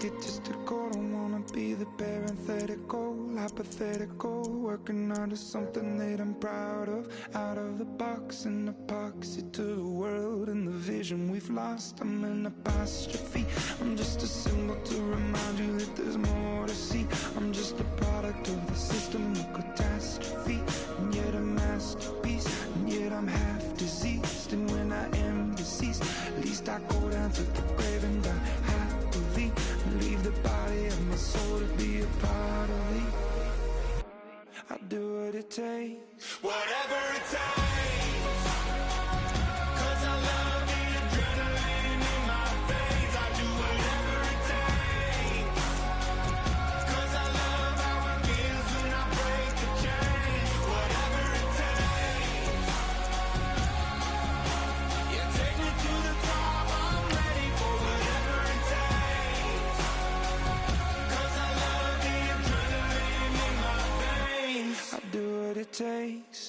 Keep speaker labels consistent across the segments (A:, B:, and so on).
A: egotistical. Don't wanna be the parenthetical, hypothetical, working out of something that I'm proud of. Out of the box, an epoxy to the world and the vision we've lost. I'm an apostrophe, I'm just a symbol to remind you that there's more to see. I'm just a product of the system, a catastrophe, and yet a masterpiece, and yet I'm half diseased. And when I am deceased, at least I go down to the grave and die happily, and leave the body of my soul to be a part of me. I do what it takes, whatever it takes, 'cause I love the adrenaline in my veins. I do whatever it takes, 'cause I love how it feels when I break the chains. Whatever it takes, you take me to the top, I'm ready for whatever it takes, 'cause I love the adrenaline in my veins. I do what it takes.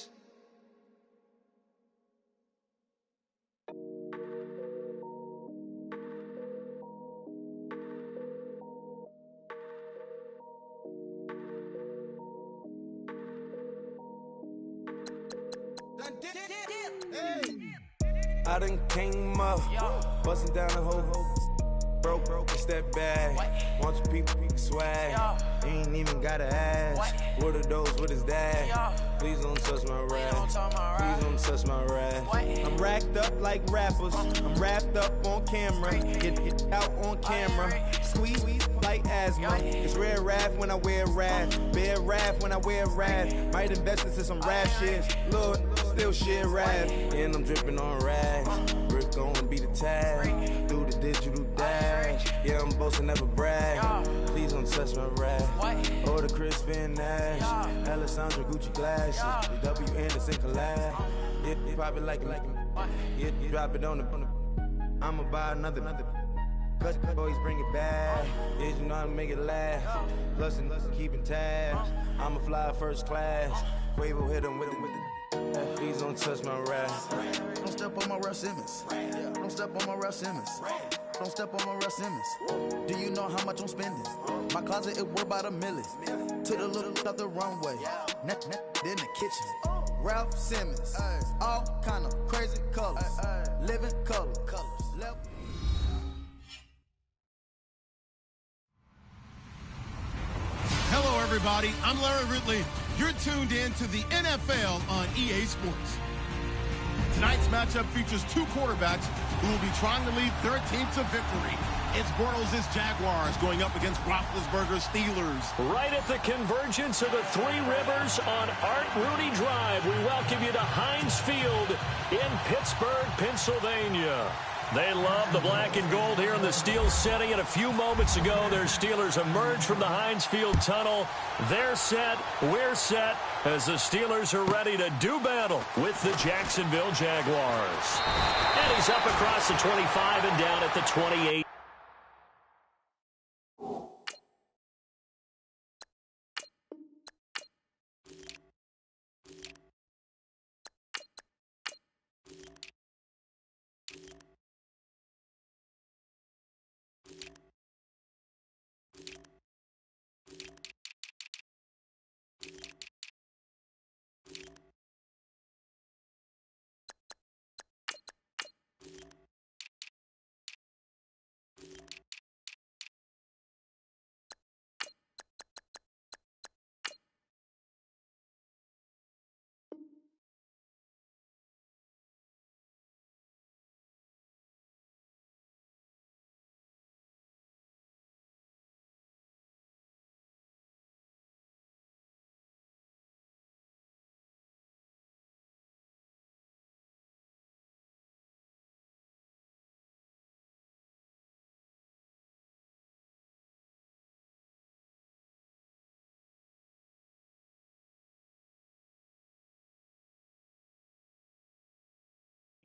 B: I done came up, bustin' down the whole broke, it's that bag. Want your people swag, you ain't even gotta ask. What are those, what is that? Please don't touch my rap, please don't touch my rap. I'm racked up like rappers, I'm wrapped up on camera, get out on camera, squeeze like asthma. It's rare wrath when I wear wrath, bare wrath when I wear wrath. Might invest into some rap shit, Lord, still shit wrath. And I'm dripping on rags, Rick gonna be the tag, do the digital dash. Yeah, I'm boasting, never brag. Please don't touch my rap. Or the Chris Finn Nash, Alessandra Gucci glasses, the W Anderson collab. Yeah, you pop it like yeah, you drop it on the. I'ma buy another. Cause boys bring it back. Yeah, you know how to make it last. Plus and keeping tabs. I'ma fly first class. Quavo hit him with it. Please don't touch my rap.
C: Don't step on my Russ Simmons. Don't step on my Russ Simmons. Don't step on my Russ Simmons. Do you know how much I'm spending? My closet, it worth about $1 million. Took the little out the runway. In the kitchen. Ralph Simmons. All kind of crazy colors. Living colors.
D: Hello, everybody. I'm Larry Ridley. You're tuned in to the NFL on EA Sports. Tonight's matchup features two quarterbacks who will be trying to lead their team to victory. It's Bortles' Jaguars going up against Roethlisberger's Steelers.
E: Right at the convergence of the Three Rivers on Art Rooney Drive, we welcome you to Heinz Field in Pittsburgh, Pennsylvania. They love the black and gold here in the Steel City, and a few moments ago, their Steelers emerged from the Heinz Field tunnel. They're set, we're set, as the Steelers are ready to do battle with the Jacksonville Jaguars. And he's up across the 25 and down at the 28.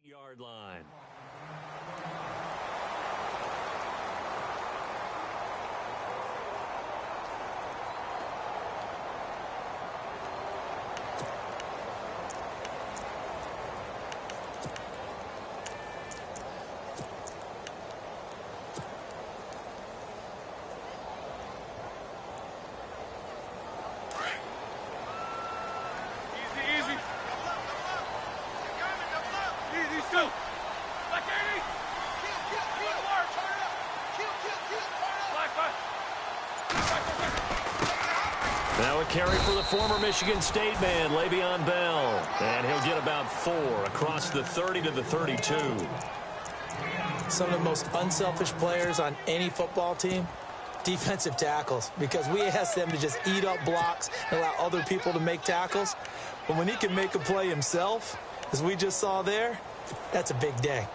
E: Yard line. Now a carry for the former Michigan State man, Le'Veon Bell. And he'll get about 4 across the 30 to the 32.
F: Some of the most unselfish players on any football team, defensive tackles, because we ask them to just eat up blocks and allow other people to make tackles. But when he can make a play himself, as we just saw there, that's a big day.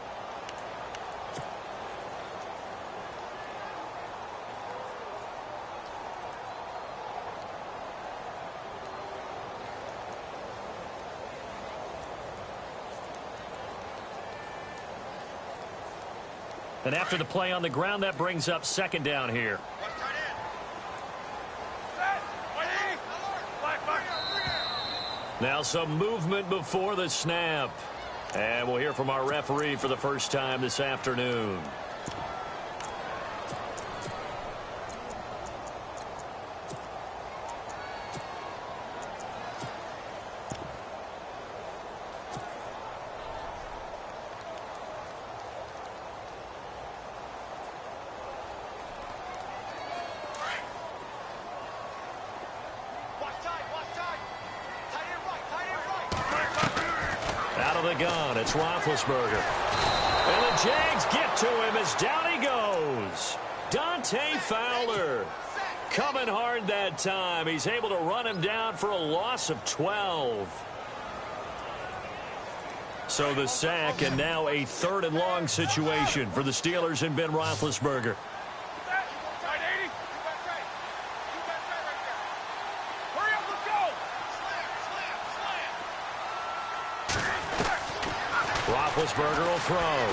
E: And after the play on the ground, that brings up second down here. Now some movement before the snap. And we'll hear from our referee for the first time this afternoon. Out of the gun, it's Roethlisberger. And the Jags get to him as down he goes. Dante Fowler coming hard that time. He's able to run him down for a loss of 12. So the sack, and now a 3rd and long situation for the Steelers and Ben Roethlisberger. Roethlisberger will throw.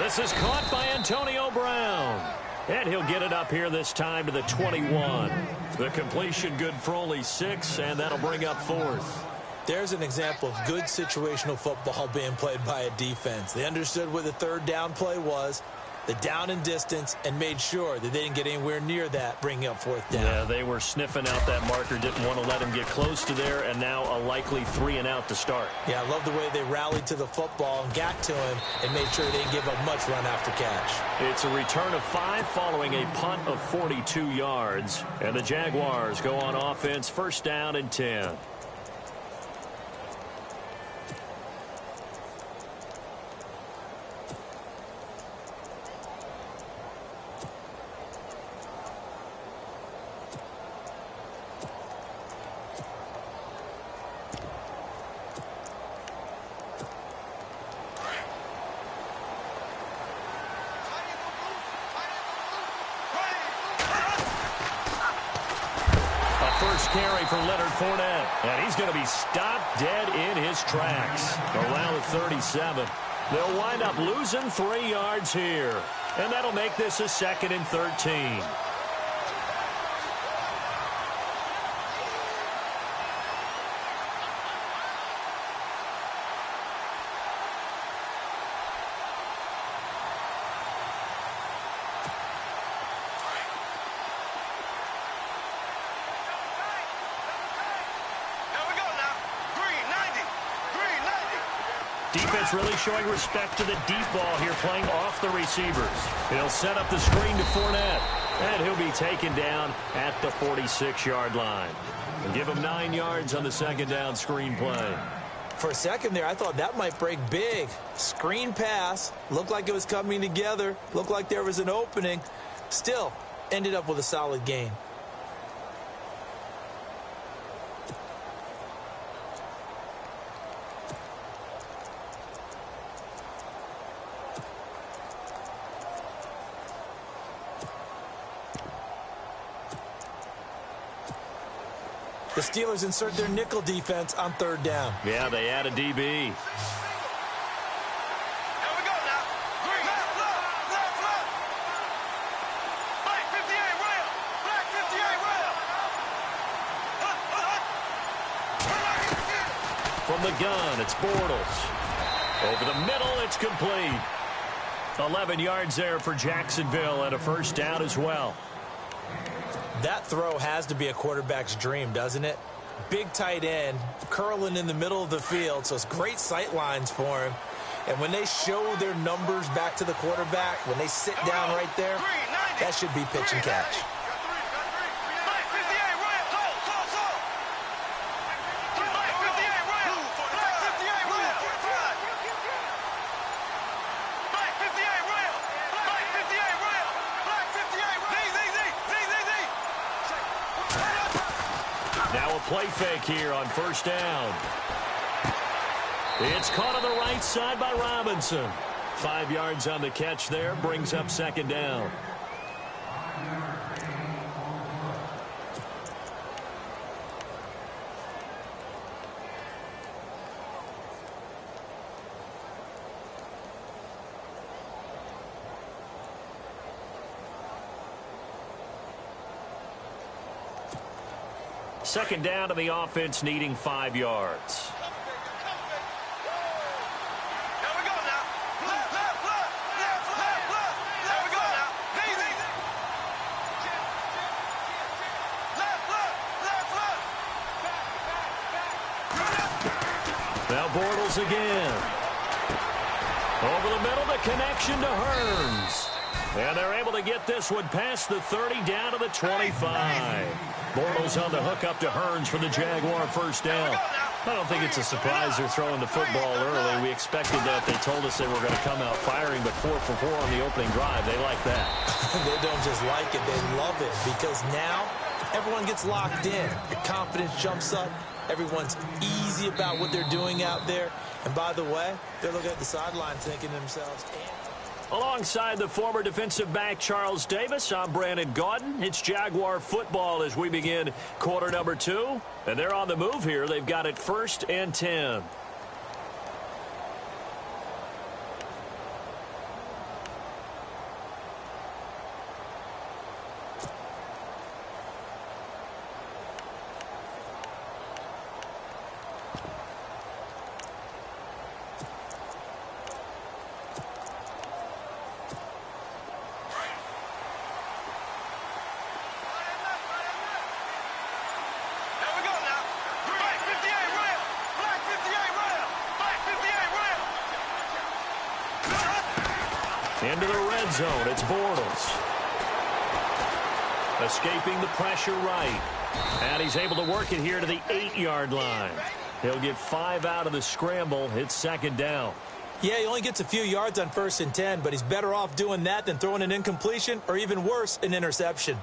E: This is caught by Antonio Brown. And he'll get it up here this time to the 21. The completion good for only 6, and that'll bring up 4th.
F: There's an example of good situational football being played by a defense. They understood what the 3rd down play was, the down and distance, and made sure that they didn't get anywhere near that, bringing up 4th down.
E: Yeah, they were sniffing out that marker, didn't want to let him get close to there, and now a likely 3 and out to start.
F: Yeah, I love the way they rallied to the football and got to him and made sure they didn't give up much run after catch.
E: It's a return of 5 following a punt of 42 yards, and the Jaguars go on offense, 1st down and 10. Carry for Leonard Fournette, and he's going to be stopped dead in his tracks around the 37. They'll wind up losing 3 yards here, and that'll make this a 2nd and 13. Defense really showing respect to the deep ball here, playing off the receivers. He'll set up the screen to Fournette, and he'll be taken down at the 46-yard line. And give him 9 yards on the 2nd down screen play.
F: For a second there, I thought that might break big. Screen pass, looked like it was coming together, looked like there was an opening. Still, ended up with a solid gain. The Steelers insert their nickel defense on 3rd down.
E: Yeah, they add a DB. From the gun, it's Bortles. Over the middle, it's complete. 11 yards there for Jacksonville and a 1st down as well.
F: That throw has to be a quarterback's dream, doesn't it? big tight end, curling in the middle of the field, so it's great sight lines for him. And when they show their numbers back to the quarterback, when they sit down right there, that should be pitch and catch.
E: Now a play fake here on first down. It's caught on the right side by Robinson. 5 yards on the catch there, brings up second down. Second down to the offense, needing 5 yards. Now Bortles again. Over the middle, the connection to Hearns. And they're able to get this one past the 30 down to the 25. Bortles on the hook up to Hearns for the Jaguar first down. I don't think it's a surprise they're throwing the football early. We expected that. They told us they were going to come out firing, but 4 for 4 on the opening drive. They like that.
F: They don't just like it, they love it, because now everyone gets locked in. The confidence jumps up. Everyone's easy about what they're doing out there. And by the way, they're looking at the sideline thinking to themselves,
E: alongside the former defensive back Charles Davis, I'm Brandon Gaudin. It's Jaguar football as we begin quarter number 2. And they're on the move here. They've got it 1st and 10. Into the red zone, it's Bortles. Escaping the pressure right. And he's able to work it here to the 8-yard line. He'll get 5 out of the scramble. It's second down.
F: Yeah, he only gets a few yards on 1st and 10, but he's better off doing that than throwing an incompletion or even worse, an interception.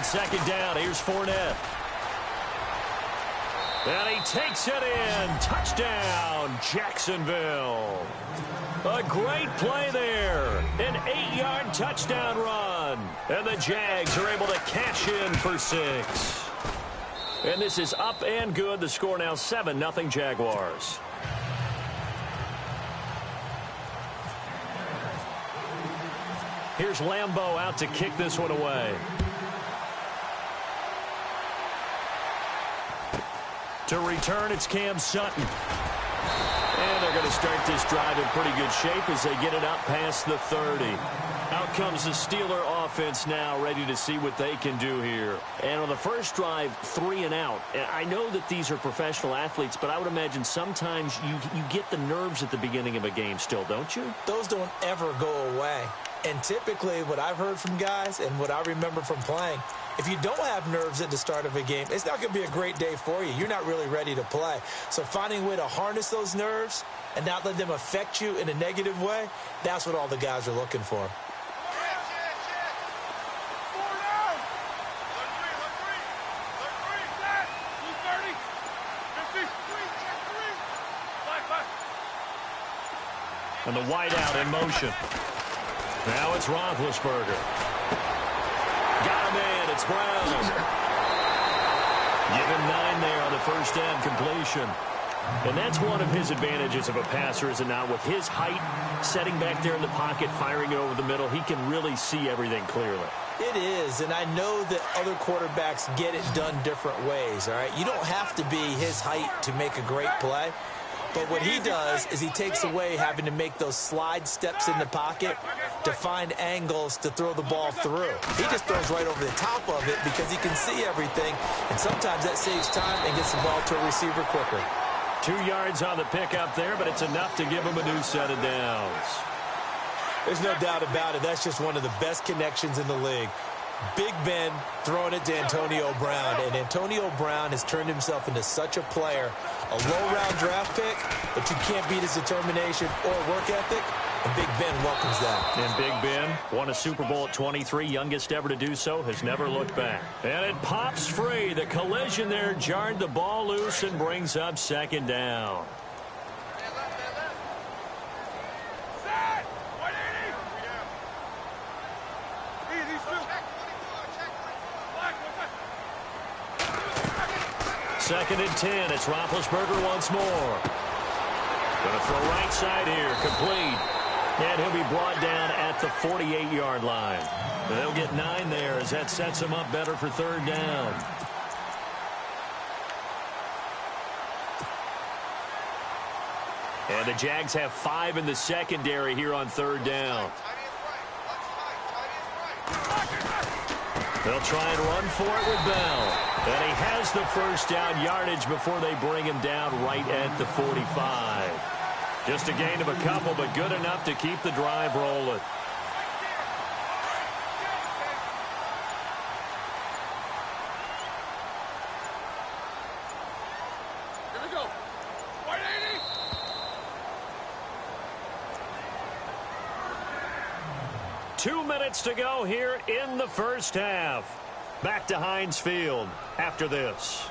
E: Second down, here's Fournette. And he takes it in. Touchdown, Jacksonville. A great play there. An 8-yard touchdown run. And the Jags are able to cash in for 6. And this is up and good. The score now 7-0 Jaguars. Here's Lambeau out to kick this one away. To return, it's Cam Sutton. And they're going to start this drive in pretty good shape as they get it up past the 30. Out comes the Steeler offense now, ready to see what they can do here. And on the first drive, 3 and out. I know that these are professional athletes, but I would imagine sometimes you get the nerves at the beginning of a game still, don't you?
F: Those don't ever go away. And typically what I've heard from guys and what I remember from playing, if you don't have nerves at the start of a game, it's not going to be a great day for you. You're not really ready to play. So finding a way to harness those nerves and not let them affect you in a negative way, that's what all the guys are looking for.
E: And the wideout in motion. Now it's Roethlisberger. Got him in. It's Brown. Give him 9 there on the first down completion. And that's one of his advantages of a passer, is it not? With his height, setting back there in the pocket, firing it over the middle, he can really see everything clearly.
F: It is, and I know that other quarterbacks get it done different ways, all right? You don't have to be his height to make a great play. But what he does is he takes away having to make those slide steps in the pocket to find angles to throw the ball through. He just throws right over the top of it because he can see everything, and sometimes that saves time and gets the ball to a receiver quicker.
E: 2 yards on the pickup there, but it's enough to give him a new set of downs.
F: There's no doubt about it. That's just one of the best connections in the league. Big Ben throwing it to Antonio Brown, and Antonio Brown has turned himself into such a player. A low-round draft pick, but you can't beat his determination or work ethic, and Big Ben welcomes that.
E: And Big Ben won a Super Bowl at 23, youngest ever to do so, has never looked back. And it pops free. The collision there jarred the ball loose and brings up second down. Second and 10. It's Roethlisberger once more. Going to throw right side here. Complete. And he'll be brought down at the 48-yard line. They'll get 9 there as that sets him up better for third down. And the Jags have 5 in the secondary here on third down. They'll try and run for it with Bell. And he has the first down yardage before they bring him down right at the 45. Just a gain of a couple, but good enough to keep the drive rolling.
G: Here we go. 180.
E: Two minutes to go here in the first half. Back to Heinz Field after this.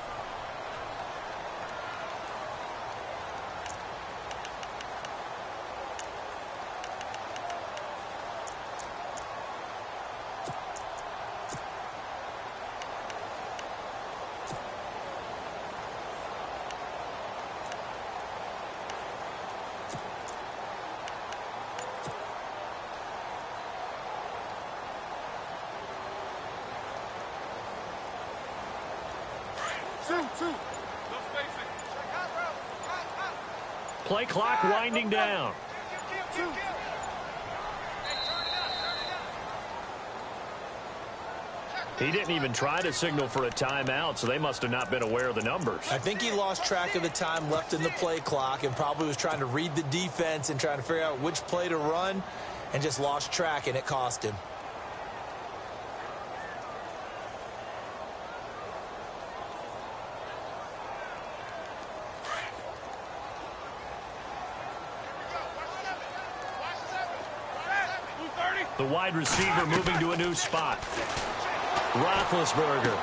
E: Play clock winding down. He didn't even try to signal for a timeout, so they must have not been aware of the numbers.
F: I think he lost track of the time left in the play clock and probably was trying to read the defense and trying to figure out which play to run and just lost track, and it cost him.
E: The wide receiver moving to a new spot. Roethlisberger.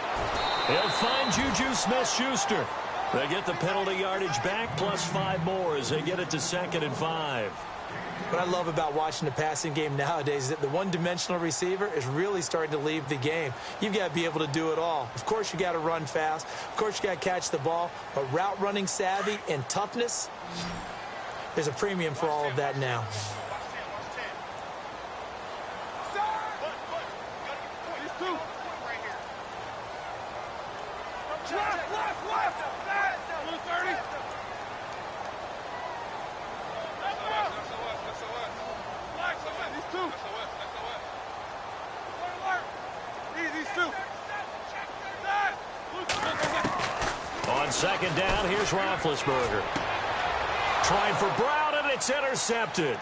E: They'll find Juju Smith-Schuster. They get the penalty yardage back, plus 5 more as they get it to 2nd and 5.
F: What I love about watching the passing game nowadays is that the one-dimensional receiver is really starting to leave the game. You've got to be able to do it all. Of course, you got to run fast. Of course, you got to catch the ball. But route running savvy and toughness, there's a premium for all of that now.
E: On second down, here's Roethlisberger. Trying for Brown, and it's intercepted.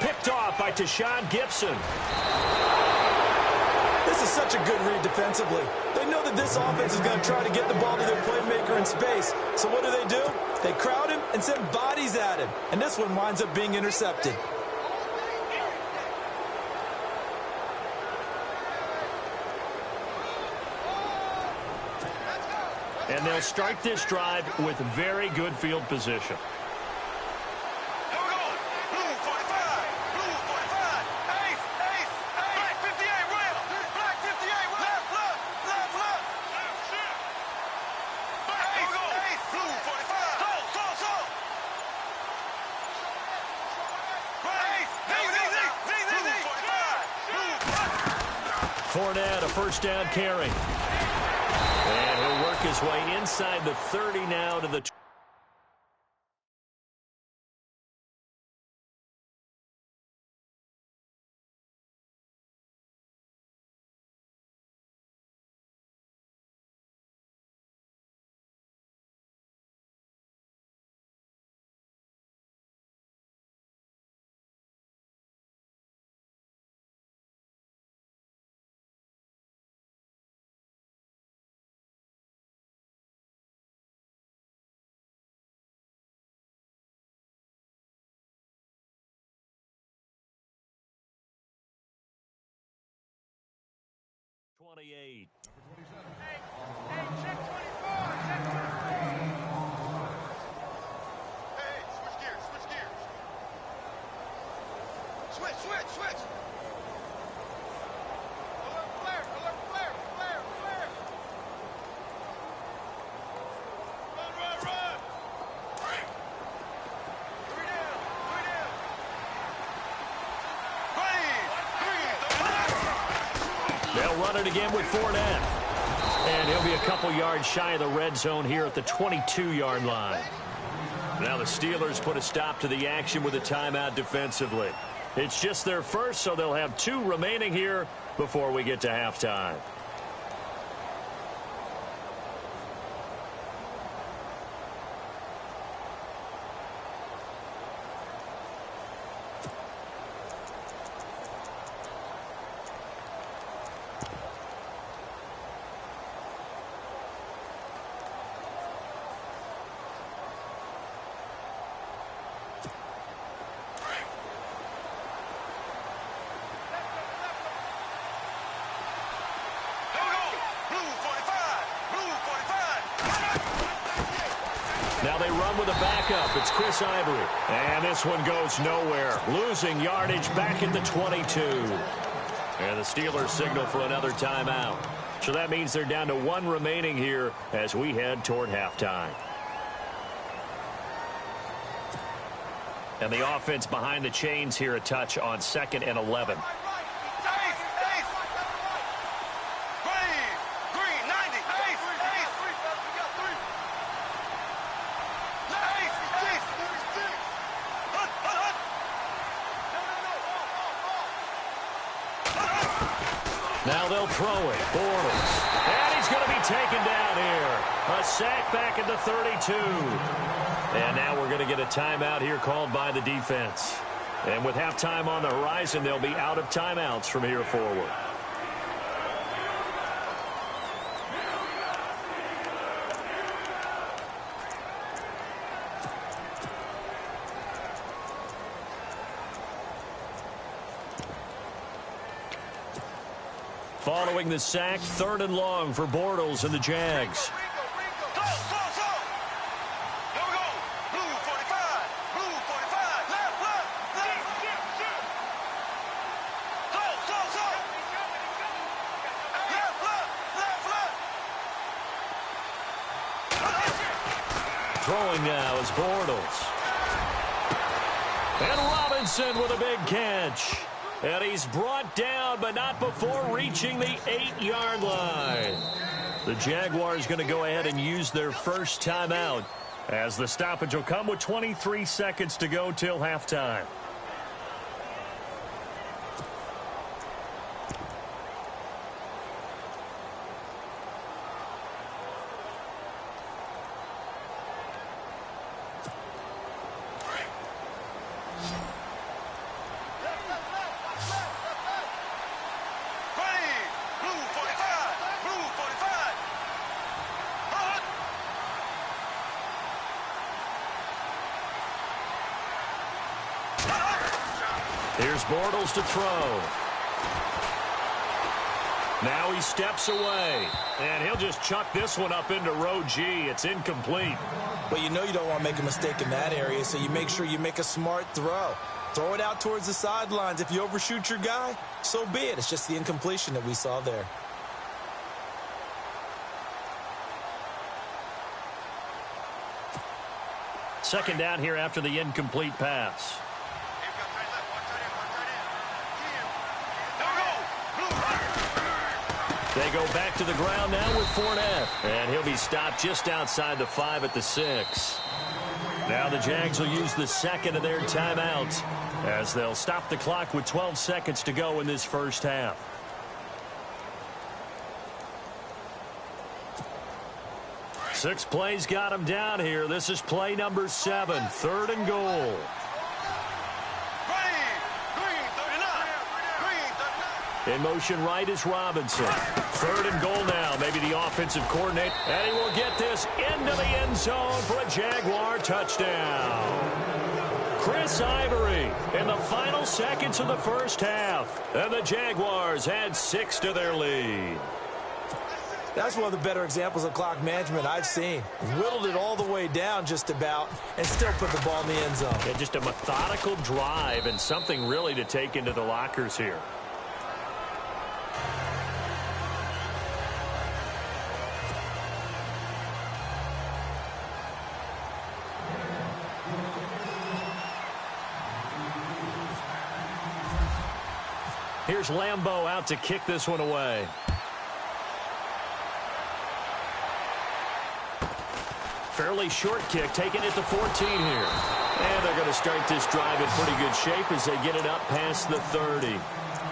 E: Picked off by Tashawn Gibson.
F: This is such a good read defensively. They know that this offense is going to try to get the ball to their playmaker in space. So what do? They crowd him and send bodies at him. And this one winds up being intercepted.
E: And they'll start this drive with very good field position. Fournette, a first down carry. And he'll work his way inside the 30 now to the 28.
G: Hey, check 24. Check 24. Hey, switch gears. Switch gears. Switch. Alert flare. Run. 3 down.
E: They'll run it again with Fournette. And he'll be a couple yards shy of the red zone here at the 22-yard line. Now the Steelers put a stop to the action with a timeout defensively. It's just their first, so they'll have 2 remaining here before we get to halftime. Now they run with a backup. It's Chris Ivory. And this one goes nowhere. Losing yardage back at the 22. And the Steelers signal for another timeout. So that means they're down to 1 remaining here as we head toward halftime. And the offense behind the chains here a touch on 2nd and 11. Now they'll throw it. Bortles. And he's going to be taken down here. A sack back at the 32. And now we're going to get a timeout here called by the defense. And with halftime on the horizon, they'll be out of timeouts from here forward. Following the sack, 3rd and long for Bortles and the Jags. Throwing now is Bortles. And Robinson with a big catch. And he's brought down, but not before reaching the 8-yard line. The Jaguars going to go ahead and use their first timeout as the stoppage will come with 23 seconds to go till halftime. Here's Bortles to throw. Now he steps away. And he'll just chuck this one up into row G. It's incomplete.
F: Well, you know you don't want to make a mistake in that area, so you make sure you make a smart throw. Throw it out towards the sidelines. If you overshoot your guy, so be it. It's just the incompletion that we saw there.
E: Second down here after the incomplete pass. They go back to the ground now with Fournette. And he'll be stopped just outside the 5 at the 6. Now the Jags will use the second of their timeouts as they'll stop the clock with 12 seconds to go in this first half. Six plays got him down here. This is play number 7, 3rd and goal. In motion right is Robinson. 3rd and goal now. Maybe the offensive coordinator. And he will get this into the end zone for a Jaguar touchdown. Chris Ivory in the final seconds of the first half. And the Jaguars add 6 to their lead.
F: That's one of the better examples of clock management I've seen. Whittled it all the way down just about and still put the ball in the end zone.
E: Yeah, just a methodical drive and something really to take into the lockers here. Here's Lambeau out to kick this one away. Fairly short kick, taking it to 14 here. And they're going to start this drive in pretty good shape as they get it up past the 30.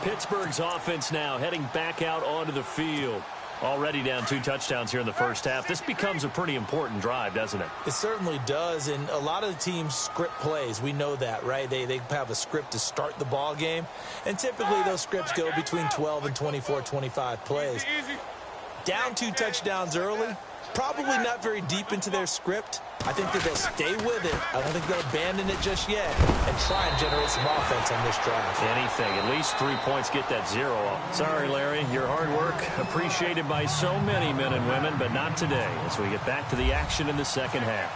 E: Pittsburgh's offense now heading back out onto the field. Already down 2 touchdowns here in the first half. This becomes a pretty important drive, doesn't it?
F: It certainly does, and a lot of the teams script plays. We know that, right? They have a script to start the ball game, and typically those scripts go between 12 and 24, 25 plays. Down 2 touchdowns early, probably not very deep into their script. I think that they'll stay with it. I don't think they'll abandon it just yet and try and generate some offense on this drive.
E: Anything. At least 3 points, get that 0 off. Sorry, Larry. Your hard work appreciated by so many men and women, but not today as we get back to the action in the second half.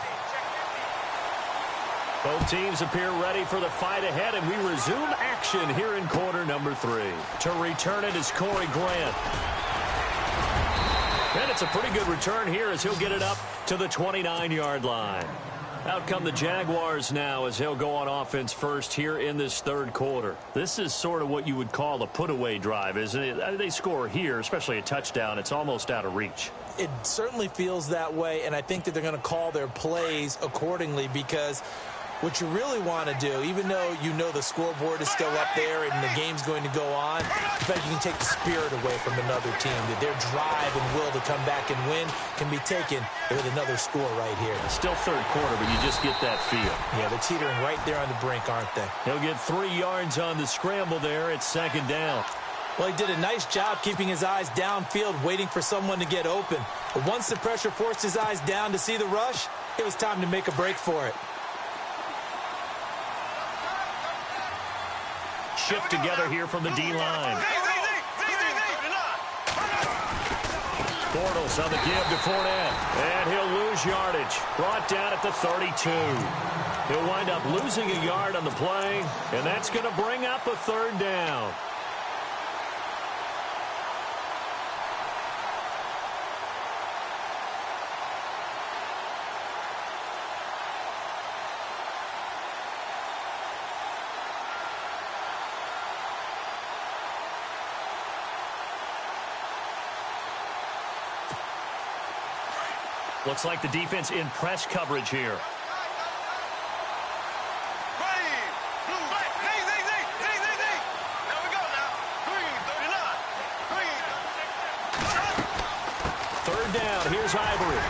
E: Both teams appear ready for the fight ahead, and we resume action here in quarter number 3. To return it is Corey Grant. And it's a pretty good return here as he'll get it up to the 29-yard line. Out come the Jaguars now as he'll go on offense first here in this 3rd quarter. This is sort of what you would call a put-away drive, isn't it? They score here, especially a touchdown. It's almost out of reach.
F: It certainly feels that way, and I think that they're going to call their plays accordingly because what you really want to do, even though you know the scoreboard is still up there and the game's going to go on, in fact, you can take the spirit away from another team. That their drive and will to come back and win can be taken with another score right here.
E: Still 3rd quarter, but you just get that feel.
F: Yeah, they're teetering right there on the brink, aren't they?
E: He'll get 3 yards on the scramble there. It's 2nd down.
F: Well, he did a nice job keeping his eyes downfield, waiting for someone to get open. But once the pressure forced his eyes down to see the rush, it was time to make a break for it.
E: Shift together here from the D-line. Bortles on the give to Fournette. And he'll lose yardage. Brought down at the 32. He'll wind up losing a yard on the play, and that's going to bring up a 3rd down. Looks like the defense in press coverage here. Third down, here's Ivory.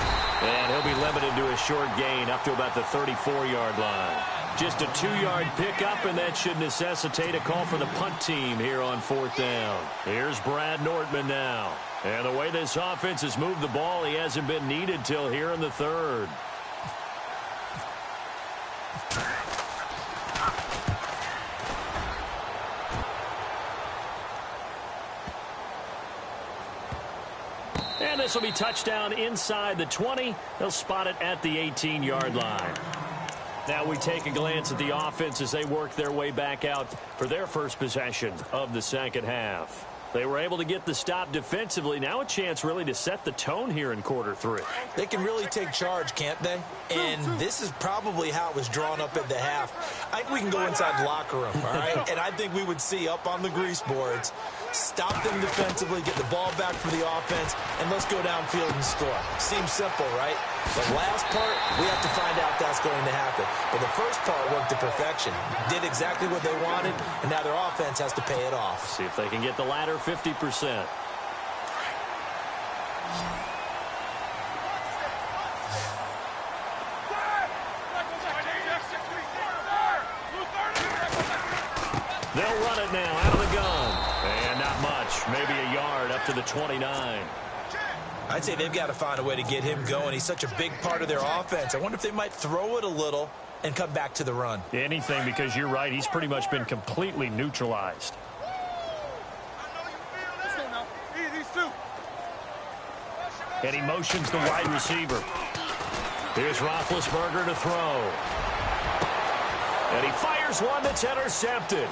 E: And he'll be limited to a short gain up to about the 34-yard line. Just a 2-yard pickup, and that should necessitate a call for the punt team here on 4th down. Here's Brad Nortman now. And the way this offense has moved the ball, he hasn't been needed till here in the 3rd. And this will be touchdown inside the 20. They'll spot it at the 18-yard line. Now we take a glance at the offense as they work their way back out for their first possession of the second half. They were able to get the stop defensively. Now a chance really to set the tone here in quarter 3.
F: They can really take charge, can't they? And this is probably how it was drawn up at the half. I think we can go inside the locker room, all right? And I think we would see up on the grease boards, stop them defensively, get the ball back for the offense, and let's go downfield and score. Seems simple, right? The last part, we have to find out that's going to happen. But the first part worked to perfection. Did exactly what they wanted, and now their offense has to pay it off.
E: See if they can get the latter 50%. They'll run it now out of the gun. And not much. Maybe a yard up to the 29.
F: I'd say they've got to find a way to get him going. He's such a big part of their offense. I wonder if they might throw it a little and come back to the run.
E: Anything, because you're right. He's pretty much been completely neutralized. And he motions the wide receiver. Here's Roethlisberger to throw. And he fires one that's intercepted.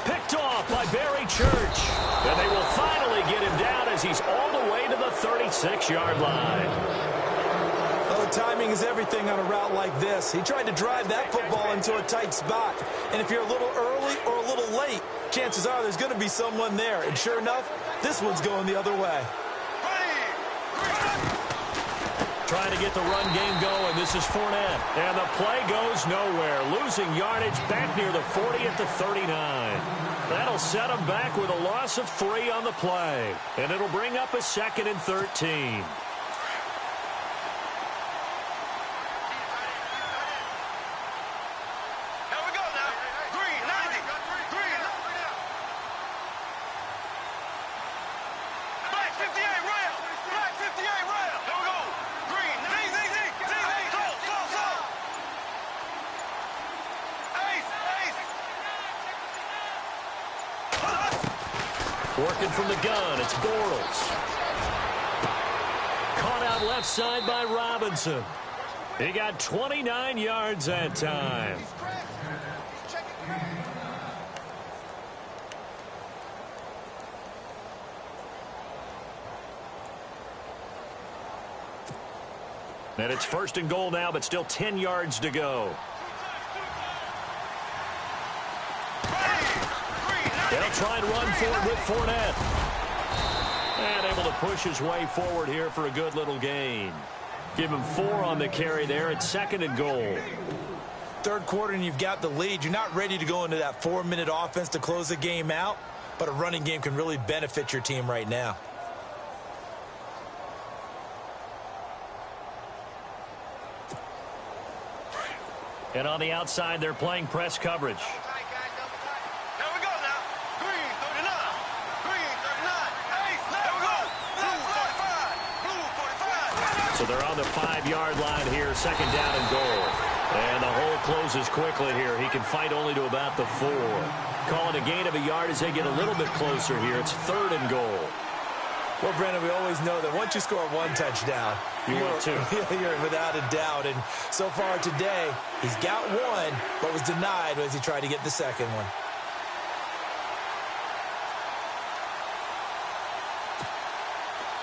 E: Picked off by Barry Church. And they will finally get him down as he's all the way to the 36-yard line.
F: Oh, timing is everything on a route like this. He tried to drive that football into a tight spot. And if you're a little early or a little late, chances are there's going to be someone there. And sure enough, this one's going the other way.
E: Trying to get the run game going. This is Fournette. And the play goes nowhere. Losing yardage back near the 40 at the 39. That'll set him back with a loss of 3 on the play. And it'll bring up a 2nd and 13. Working from the gun, it's Bortles. Caught out left side by Robinson. He got 29 yards that time. And it's 1st and goal now, but still 10 yards to go. They'll try and run for it with Fournette. And able to push his way forward here for a good little gain. Give him 4 on the carry there. It's 2nd and goal.
F: Third quarter and you've got the lead. You're not ready to go into that 4-minute offense to close the game out, but a running game can really benefit your team right now.
E: And on the outside, they're playing press coverage. So they're on the 5-yard line here, 2nd down and goal. And the hole closes quickly here. He can fight only to about the 4. Calling a gain of a yard as they get a little bit closer here. It's 3rd and goal.
F: Well, Brandon, we always know that once you score 1 touchdown,
E: you're 2.
F: You're without a doubt. And so far today, he's got 1, but was denied as he tried to get the 2nd one.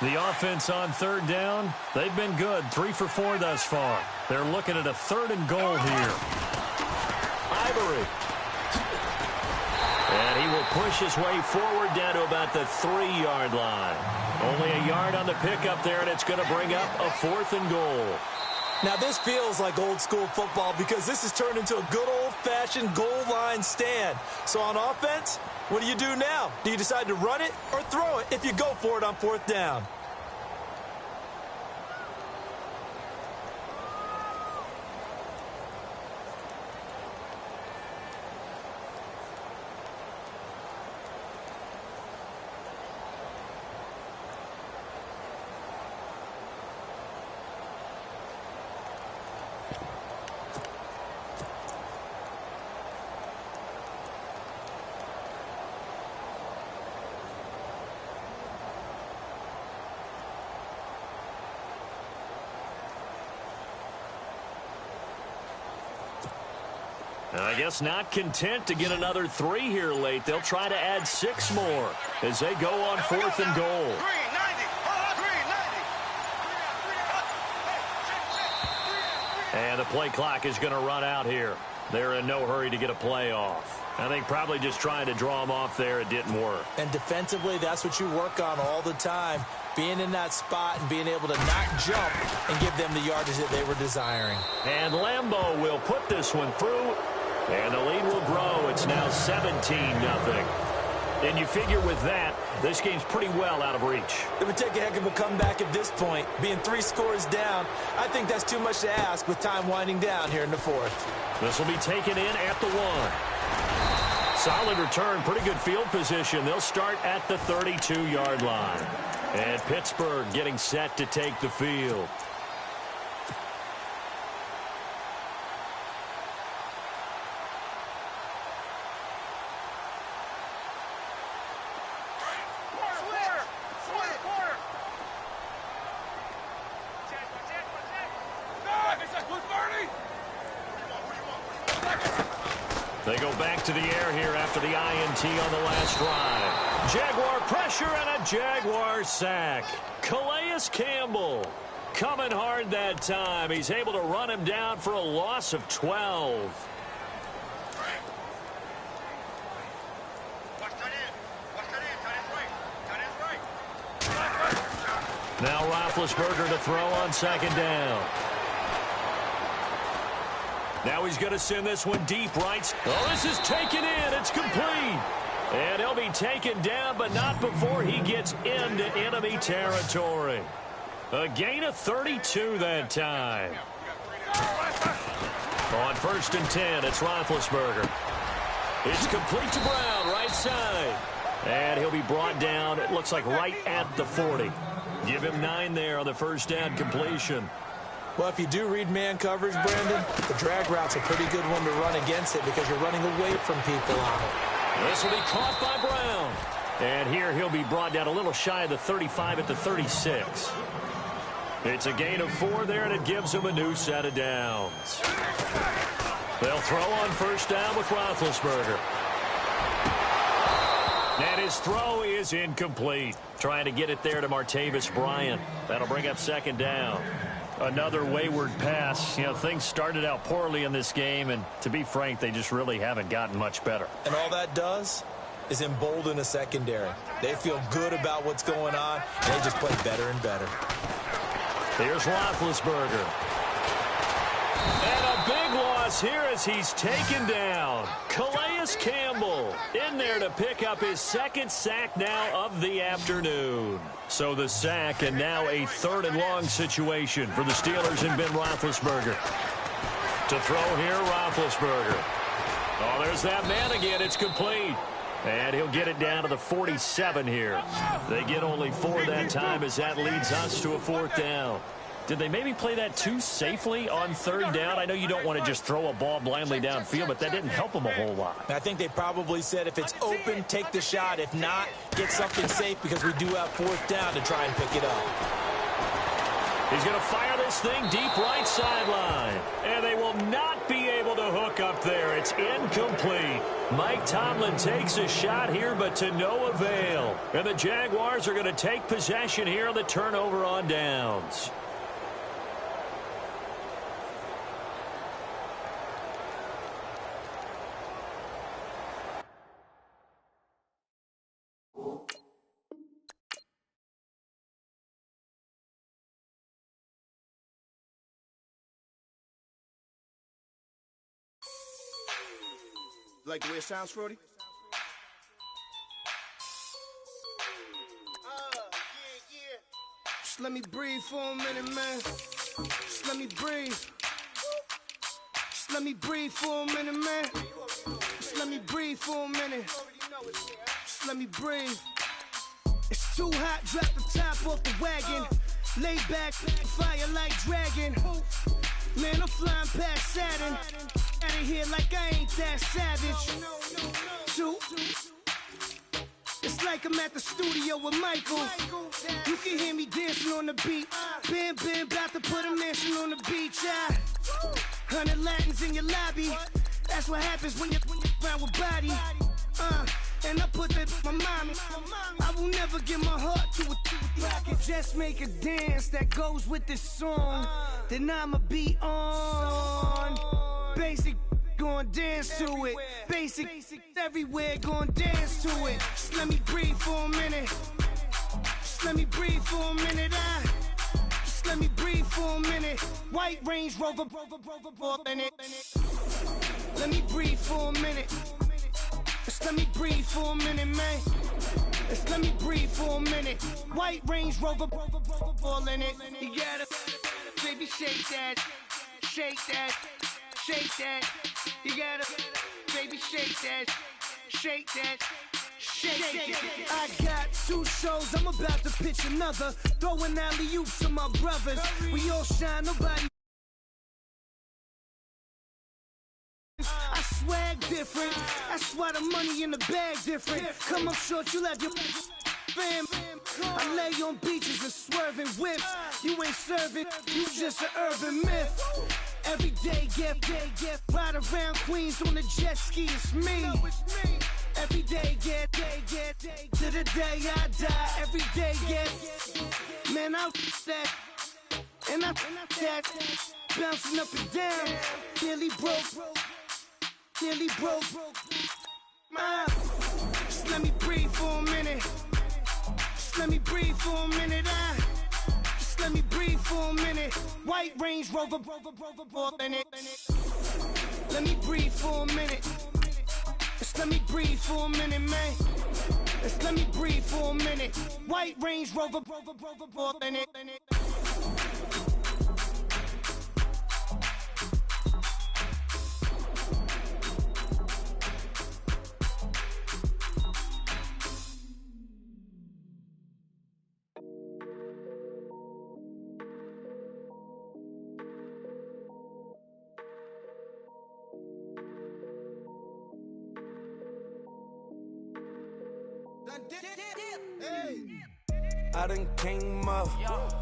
E: The offense on 3rd down, they've been good. 3 for 4 thus far. They're looking at a 3rd and goal here. Ivory. And he will push his way forward down to about the 3-yard line. Only a yard on the pickup there, and it's going to bring up a 4th and goal.
F: Now, this feels like old-school football because this has turned into a good old-fashioned goal line stand. So on offense, what do you do now? Do you decide to run it or throw it if you go for it on 4th down?
E: I guess not content to get another 3 here late. They'll try to add 6 more as they go on 4th and goal.
G: Green, 90. Green, 90.
E: And the play clock is going to run out here. They're in no hurry to get a play off. I think probably just trying to draw them off there. It didn't work.
F: And defensively, that's what you work on all the time. Being in that spot and being able to not jump and give them the yardage that they were desiring.
E: And Lambeau will put this one through. And the lead will grow. It's now 17-0. And you figure with that, this game's pretty well out of reach.
F: It would take a heck of a comeback at this point. Being 3 scores down, I think that's too much to ask with time winding down here in the 4th.
E: This will be taken in at the 1. Solid return, pretty good field position. They'll start at the 32-yard line. And Pittsburgh getting set to take the field. They go back to the air here after the INT on the last drive. Jaguar pressure and a Jaguar sack. Calais Campbell coming hard that time. He's able to run him down for a loss of 12. Now Roethlisberger to throw on 2nd down. Now he's going to send this one deep right. Oh, this is taken in. It's complete. And he'll be taken down, but not before he gets into enemy territory. A gain of 32 that time. On 1st and 10, it's Roethlisberger. It's complete to Brown, right side. And he'll be brought down, it looks like right at the 40. Give him 9 there on the 1st down completion.
F: Well, if you do read man coverage, Brandon, the drag route's a pretty good one to run against it because you're running away from people on it.
E: This will be caught by Brown. And here he'll be brought down a little shy of the 35 at the 36. It's a gain of 4 there, and it gives him a new set of downs. They'll throw on 1st down with Roethlisberger. And his throw is incomplete. Trying to get it there to Martavis Bryant. That'll bring up 2nd down. Another wayward pass. You know, things started out poorly in this game, and to be frank, they just really haven't gotten much better.
F: And all that does is embolden a secondary. They feel good about what's going on, and they just play better and better.
E: Here's Roethlisberger. And a big loss here as he's taken down. Calais Campbell in there to pick up his 2nd sack now of the afternoon. So the sack, and now a 3rd and long situation for the Steelers and Ben Roethlisberger. To throw here, Roethlisberger. Oh, there's that man again. It's complete. And he'll get it down to the 47 here. They get only 4 that time as that leads us to a 4th down. Did they maybe play that too safely on 3rd down? I know you don't want to just throw a ball blindly downfield, but that didn't help them a whole lot.
F: I think they probably said if it's open, take the shot. If not, get something safe because we do have 4th down to try and pick it up.
E: He's going to fire this thing deep right sideline. And they will not be able to hook up there. It's incomplete. Mike Tomlin takes a shot here, but to no avail. And the Jaguars are going to take possession here on the turnover on downs.
B: Like the way it sounds, Frody? Just let me breathe for a minute, man. Just let me breathe. Just let me breathe for a minute, man. Just let me breathe for a minute. Just let me breathe. It's too hot, drop the top off the wagon. Lay back, fire like dragon. Man, I'm flying past Saturn. Out of here like I ain't that savage. Two. It's like I'm at the studio with Michael. You can hear me dancing on the beat. Bam, about to put a mansion on the beach. 100 Latins in your lobby. That's
H: That's what happens when you're around with body. And I put that in my mommy. I will never give my heart to a I can just make a dance that goes with this song. Then I'ma be on. Basic, gon' dance to it. Basic, everywhere, gon' dance to it. Just let me breathe for a minute. Just let me breathe for a minute. Just let me breathe for a minute. White Range Rover, in it. Let me breathe for a minute. Just let me breathe for a minute, man. Just let me breathe for a minute. White Range Rover, all in it. You gotta, baby, shake that, shake that, shake that. You gotta, baby, shake that, shake that. Shake it. I got 2 shows, I'm about to pitch another. Throwing alley-oops to my brothers. We all shine, nobody. I swag different. That's why the money in the bag different. Come up short, you left your fam. I lay on beaches and swerving whips. You ain't serving, you just an urban myth. Every day, get ride around Queens on the jet ski. It's me. Every day, get to the day I die. Every day, get man, I that and I that bouncing up and down. Nearly broke. Just let me breathe for a minute. Just let me breathe for a minute. Just let me breathe for a minute. White Range Rover, in it. Let me breathe for a minute. Just let me breathe for a minute, man. Just let me breathe for a minute. White Range Rover, in it.
B: I done came up,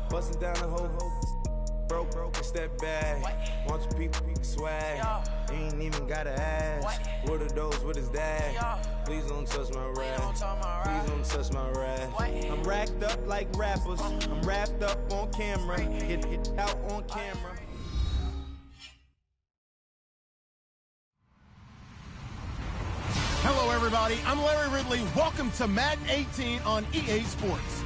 B: bustin' down the whole broke and step back. Want your people swag, you ain't even gotta ask. What are those, what is that? Please don't touch my rap, please don't touch my rap. I'm racked up like rappers, I'm wrapped up on camera, hit out on camera.
D: Hello, everybody. I'm Larry Ridley. Welcome to Madden 18 on EA Sports.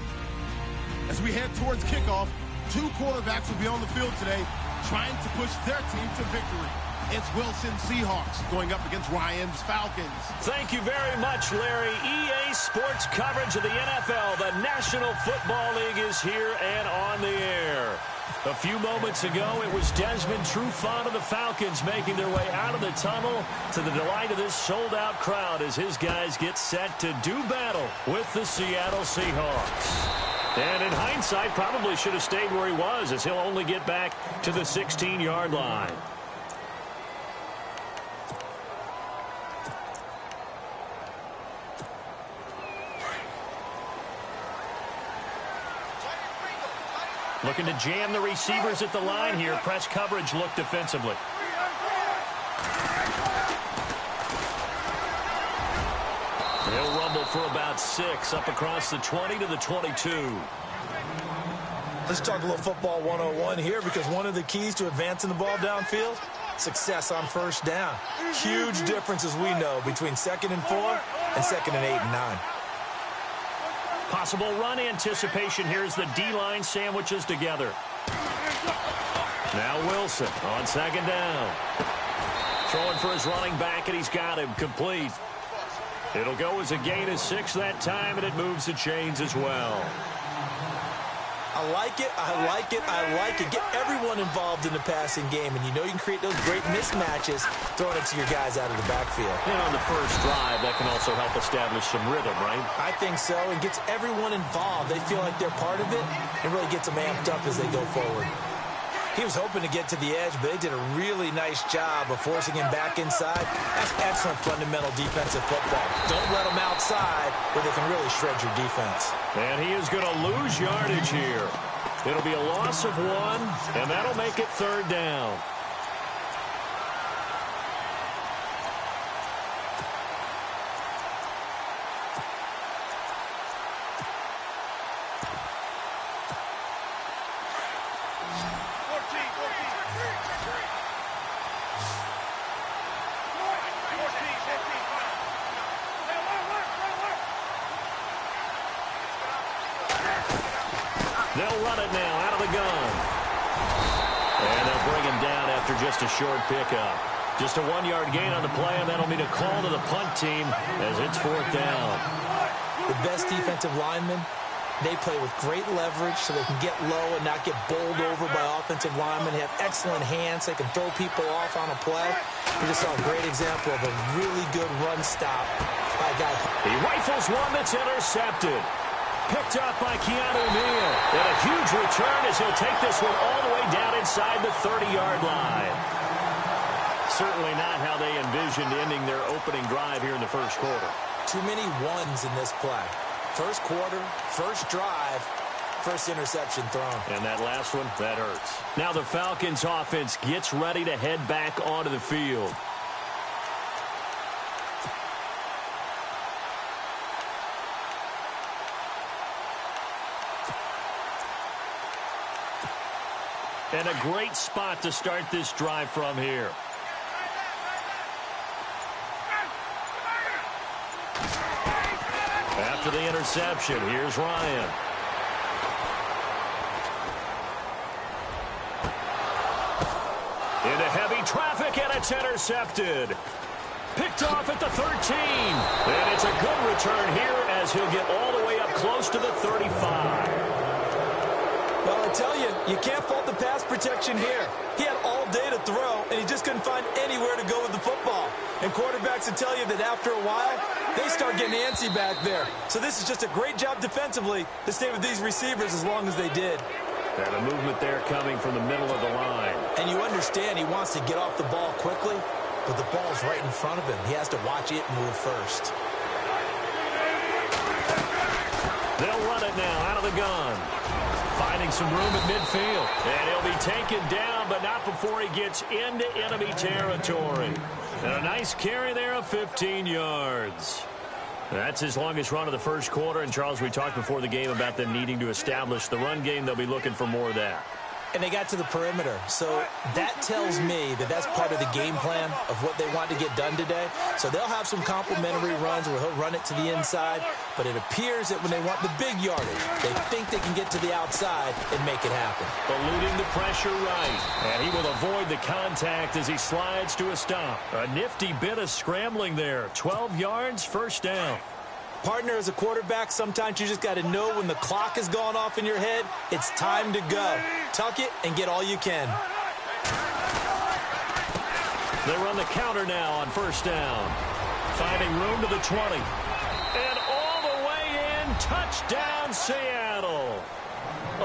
D: As we head towards kickoff, 2 quarterbacks will be on the field today trying to push their team to victory. It's Wilson Seahawks going up against Ryan's Falcons.
E: Thank you very much, Larry. EA Sports coverage of the NFL. The National Football League is here and on the air. A few moments ago, it was Desmond Trufant of the Falcons making their way out of the tunnel to the delight of this sold-out crowd as his guys get set to do battle with the Seattle Seahawks. And in hindsight, probably should have stayed where he was, as he'll only get back to the 16-yard line. Looking to jam the receivers at the line here. Press coverage look defensively. He'll rumble for about 6 up across the 20 to the 22.
F: Let's talk a little football 101 here, because one of the keys to advancing the ball downfield, success on first down. Huge difference, as we know, between 2nd and 4 and 2nd and 8 and 9.
E: Possible run anticipation here as the D-line sandwiches together. Now Wilson on 2nd down. Throwing for his running back, and he's got him complete. It'll go as a gain of 6 that time, and it moves the chains as well.
F: I like it, I like it, I like it. Get everyone involved in the passing game, and you know you can create those great mismatches throwing it to your guys out of the backfield.
E: And on the first drive, that can also help establish some rhythm, right?
F: I think so, and gets everyone involved. They feel like they're part of it, and really gets them amped up as they go forward. He was hoping to get to the edge, but they did a really nice job of forcing him back inside. That's excellent fundamental defensive football. Don't let them outside where they can really shred your defense.
E: And he is going to lose yardage here. It'll be a loss of 1, and that'll make it 3rd down. They'll run it now out of the gun. And they'll bring him down after just a short pickup. Just a 1-yard gain on the play, and that'll mean a call to the punt team as it's 4th down.
F: The best defensive linemen, they play with great leverage so they can get low and not get bowled over by offensive linemen. They have excellent hands. They can throw people off on a play. We just saw a great example of a really good run stop by a guy.
E: He rifles one that's intercepted. Picked up by Keanu Neal. And a huge return as he'll take this one all the way down inside the 30-yard line. Certainly not how they envisioned ending their opening drive here in the first quarter.
F: Too many ones in this play. First quarter, first drive, first interception thrown.
E: And that last one, that hurts. Now the Falcons offense gets ready to head back onto the field. And a great spot to start this drive from here. After the interception, here's Ryan. Into heavy traffic, and it's intercepted. Picked off at the 13. And it's a good return here as he'll get all the way up close to the 35.
F: Well, I tell you, you can't fault the pass protection here. He had all day to throw, and he just couldn't find anywhere to go with the football. And quarterbacks will tell you that after a while, they start getting antsy back there. So this is just a great job defensively to stay with these receivers as long as they did.
E: And a movement there coming from the middle of the line.
F: And you understand he wants to get off the ball quickly, but the ball's right in front of him. He has to watch it move first.
E: They'll run it now out of the gun. Finding some room at midfield. And he'll be taken down, but not before he gets into enemy territory. And a nice carry there of 15 yards. That's his longest run of the first quarter. And, Charles, we talked before the game about them needing to establish the run game. They'll be looking for more of that.
F: And they got to the perimeter. So that tells me that that's part of the game plan of what they want to get done today. So they'll have some complementary runs where he'll run it to the inside. But it appears that when they want the big yardage, they think they can get to the outside and make it happen.
E: Eluding the pressure right. And he will avoid the contact as he slides to a stop. A nifty bit of scrambling there. 12 yards, first down.
F: Partner, as a quarterback, sometimes you just got to know when the clock has gone off in your head, it's time to go. Tuck it and get all you can.
E: They run the counter now on first down. Finding room to the 20. And all the way in, touchdown Seattle.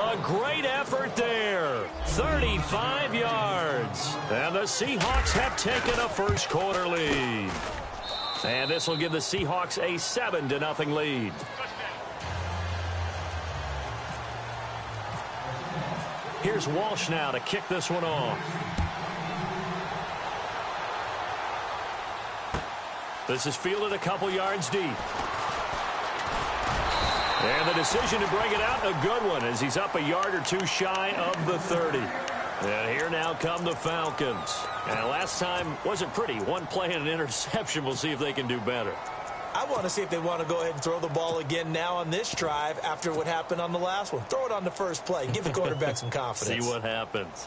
E: A great effort there. 35 yards. And the Seahawks have taken a first quarter lead. And this will give the Seahawks a 7-0 lead. Here's Walsh now to kick this one off. This is fielded a couple yards deep. And the decision to bring it out, a good one, as he's up a yard or two shy of the 30. And here now come the Falcons. And last time wasn't pretty. One play and an interception. We'll see if they can do better.
F: I want to see if they want to go ahead and throw the ball again now on this drive after what happened on the last one. Throw it on the first play. Give the quarterback some confidence.
E: See what happens.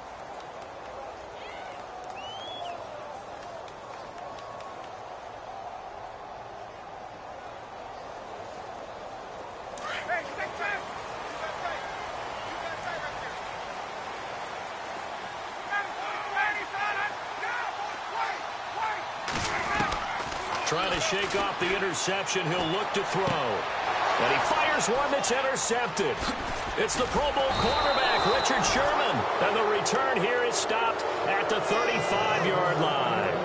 E: Trying to shake off the interception. He'll look to throw. And he fires one that's intercepted. It's the Pro Bowl cornerback, Richard Sherman. And the return here is stopped at the 35-yard line.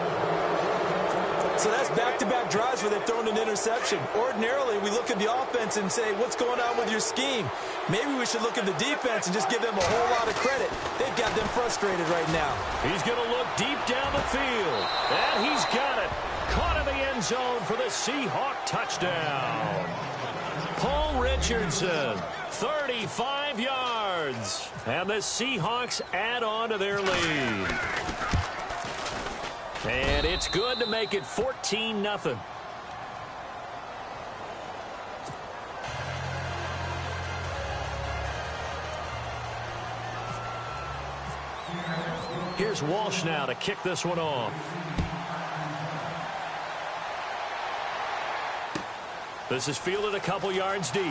F: So that's back-to-back drives where they've thrown an interception. Ordinarily, we look at the offense and say, what's going on with your scheme? Maybe we should look at the defense and just give them a whole lot of credit. They've got them frustrated right now.
E: He's going to look deep down the field. And he's got it. Caught in the end zone for the Seahawk touchdown. Paul Richardson, 35 yards. And the Seahawks add on to their lead. And it's good to make it 14-0. Here's Walsh now to kick this one off. This is fielded a couple yards deep.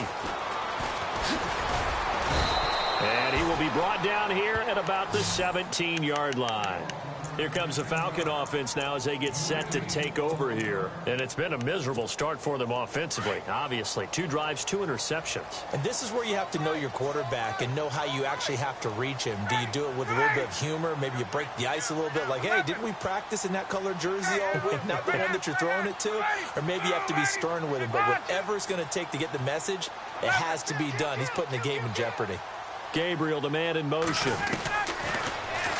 E: And he will be brought down here at about the 17-yard line. Here comes the Falcon offense now as they get set to take over here. And it's been a miserable start for them offensively, obviously. 2 drives, 2 interceptions.
F: And this is where you have to know your quarterback and know how you actually have to reach him. Do you do it with a little bit of humor? Maybe you break the ice a little bit like, hey, didn't we practice in that color jersey all week? Not the one that you're throwing it to? Or maybe you have to be stern with him. But whatever it's going to take to get the message, it has to be done. He's putting the game in jeopardy.
E: Gabriel, the man in motion.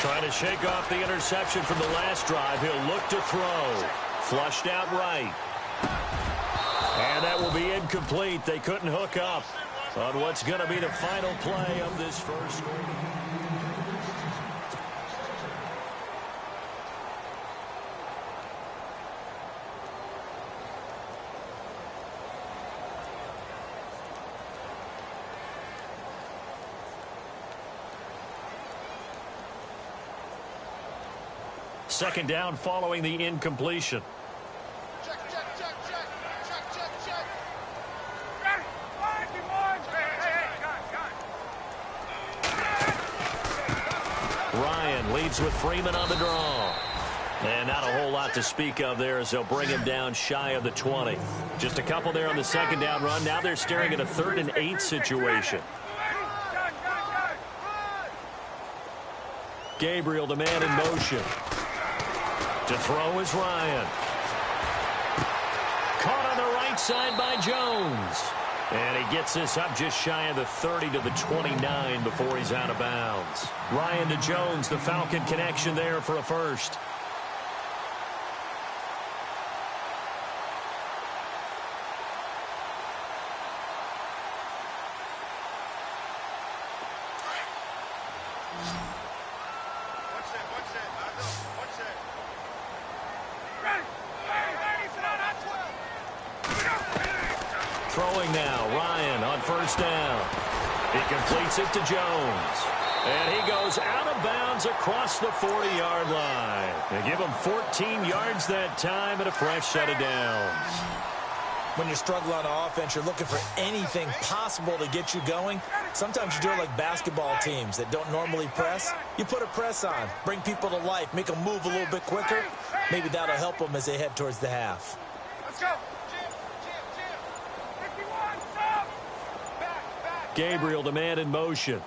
E: Trying to shake off the interception from the last drive. He'll look to throw. Flushed out right. And that will be incomplete. They couldn't hook up on what's going to be the final play of this first quarter. Second down following the incompletion. Ryan leads with Freeman on the draw. And not a whole lot to speak of there as they'll bring him down shy of the 20. Just a couple there on the second down run. Now they're staring at a 3rd and 8 situation. Gabriel, the man in motion. To throw is Ryan. Caught on the right side by Jones. And he gets this up just shy of the 30 to the 29 before he's out of bounds. Ryan to Jones, the Falcon connection there for a first. Throwing now, Ryan on first down. He completes it to Jones. And he goes out of bounds across the 40-yard line. They give him 14 yards that time and a fresh set of downs.
F: When you're struggling on offense, you're looking for anything possible to get you going. Sometimes you do it like basketball teams that don't normally press. You put a press on, bring people to life, make them move a little bit quicker. Maybe that'll help them as they head towards the half.
G: Let's go.
E: Gabriel, the man in motion.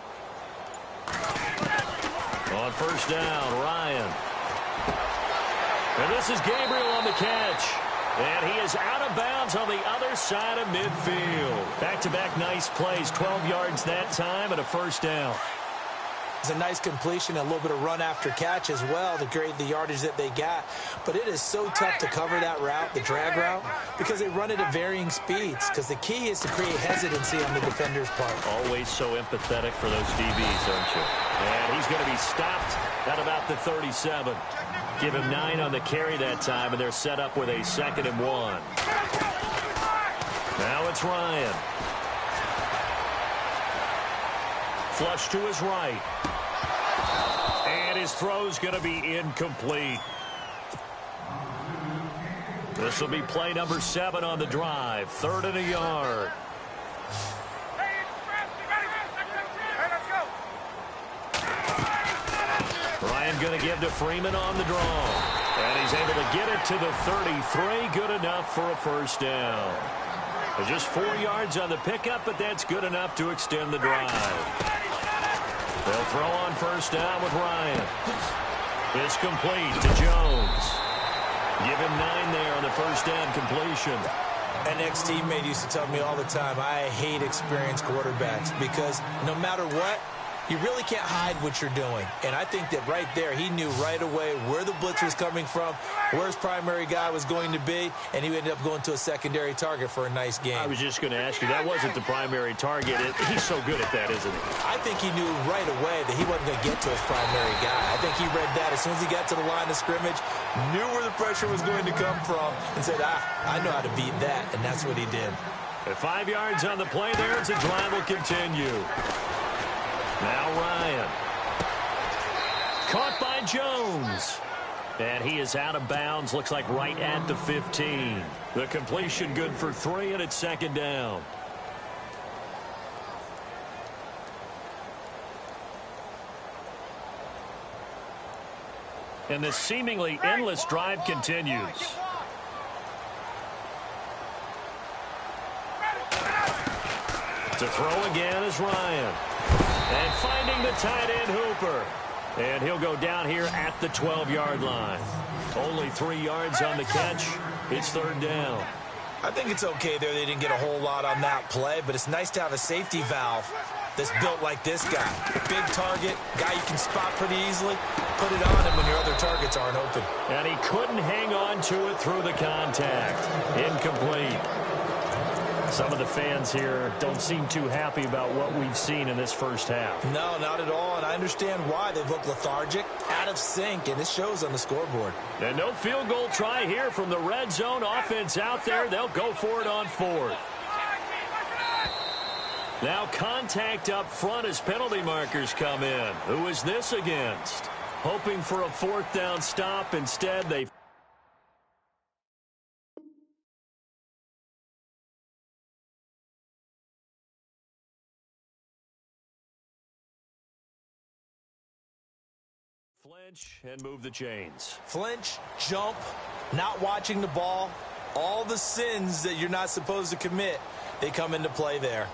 E: On first down, Ryan. And this is Gabriel on the catch. And he is out of bounds on the other side of midfield. Back-to-back nice plays, 12 yards that time and a first down.
F: It's a nice completion, a little bit of run after catch as well to create the yardage that they got. But it is so tough to cover that route, the drag route, because they run it at varying speeds. Because the key is to create hesitancy on the defender's part.
E: Always so empathetic for those DBs, aren't you? And he's going to be stopped at about the 37. Give him 9 on the carry that time, and they're set up with a 2nd and 1. Now it's Ryan. Flush to his right. And his throw's going to be incomplete. This will be play number 7 on the drive. 3rd and a yard. Ryan going to give to Freeman on the draw. And he's able to get it to the 33. Good enough for a first down. Just 4 yards on the pickup, but that's good enough to extend the drive. They'll throw on first down with Ryan. It's complete to Jones. Give him 9 there on the first down completion.
F: An ex-teammate used to tell me all the time, I hate experienced quarterbacks because no matter what, you really can't hide what you're doing. And I think that right there, he knew right away where the blitz was coming from, where his primary guy was going to be, and he ended up going to a secondary target for a nice game.
E: I was just going to ask you, that wasn't the primary target. He's so good at that, isn't he?
F: I think he knew right away that he wasn't going to get to his primary guy. I think he read that as soon as he got to the line of scrimmage, knew where the pressure was going to come from, and said, I know how to beat that, and that's what he did.
E: At 5 yards on the play there, as the drive will continue. Now Ryan. caught by Jones. And he is out of bounds, looks like right at the 15. The completion good for 3, and it's second down. And this seemingly endless drive continues. To throw again is Ryan. And finding the tight end Hooper. And he'll go down here at the 12-yard line. Only 3 yards on the catch. It's third down.
F: I think it's okay there. They didn't get a whole lot on that play, but it's nice to have a safety valve that's built like this guy. Big target, guy you can spot pretty easily. Put it on him when your other targets aren't open.
E: And he couldn't hang on to it through the contact. Incomplete. Some of the fans here don't seem too happy about what we've seen in this first half.
F: No, not at all, and I understand why. They've looked lethargic, out of sync, and it shows on the scoreboard.
E: And no field goal try here from the red zone. Offense out there. They'll go for it on 4th. Now contact up front as penalty markers come in. Who is this against? Hoping for a 4th down stop. Instead, they flinch and move the chains.
F: Flinch, jump, not watching the ball, all the sins that you're not supposed to commit, they come into play there.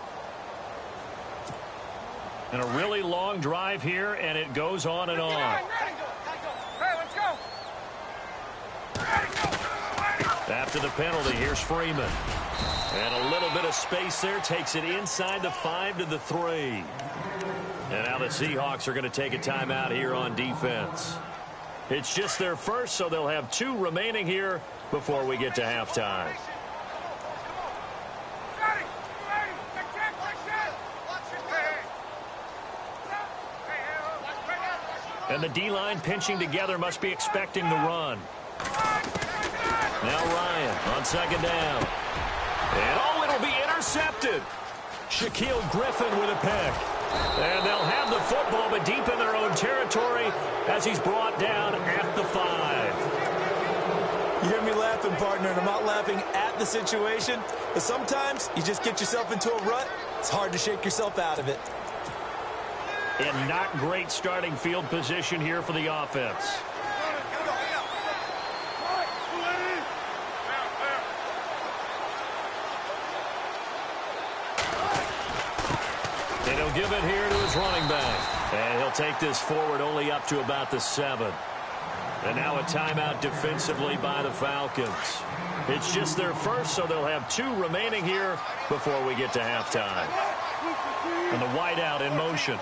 E: And a really long drive here, and it goes on and on. After the penalty, here's Freeman. And a little bit of space there, takes it inside the 5 to the 3. And now the Seahawks are going to take a timeout here on defense. It's just their first, so they'll have 2 remaining here before we get to halftime. And the D-line pinching together, must be expecting the run. Now Ryan on second down. And it'll be intercepted. Shaquille Griffin with a pick. And they'll have the football, but deep in their own territory as he's brought down at the 5.
F: You hear me laughing, partner, and I'm not laughing at the situation, but sometimes you just get yourself into a rut. It's hard to shake yourself out of it.
E: And not great starting field position here for the offense. And he'll give it here to his running back. And he'll take this forward only up to about the 7. And now a timeout defensively by the Falcons. It's just their first, so they'll have 2 remaining here before we get to halftime. And the wideout in motion.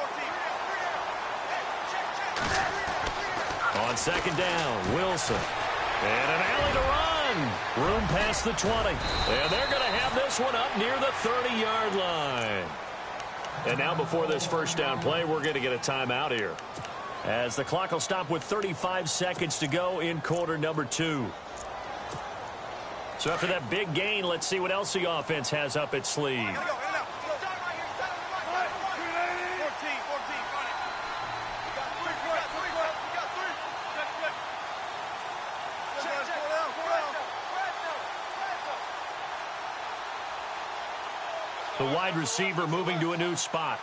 E: On second down, Wilson. And an alley to run. Room past the 20. And they're going to have this one up near the 30-yard line. And now before this first down play, we're going to get a timeout here, as the clock will stop with 35 seconds to go in quarter number 2. So after that big gain, let's see what else the offense has up its sleeve. The wide receiver moving to a new spot.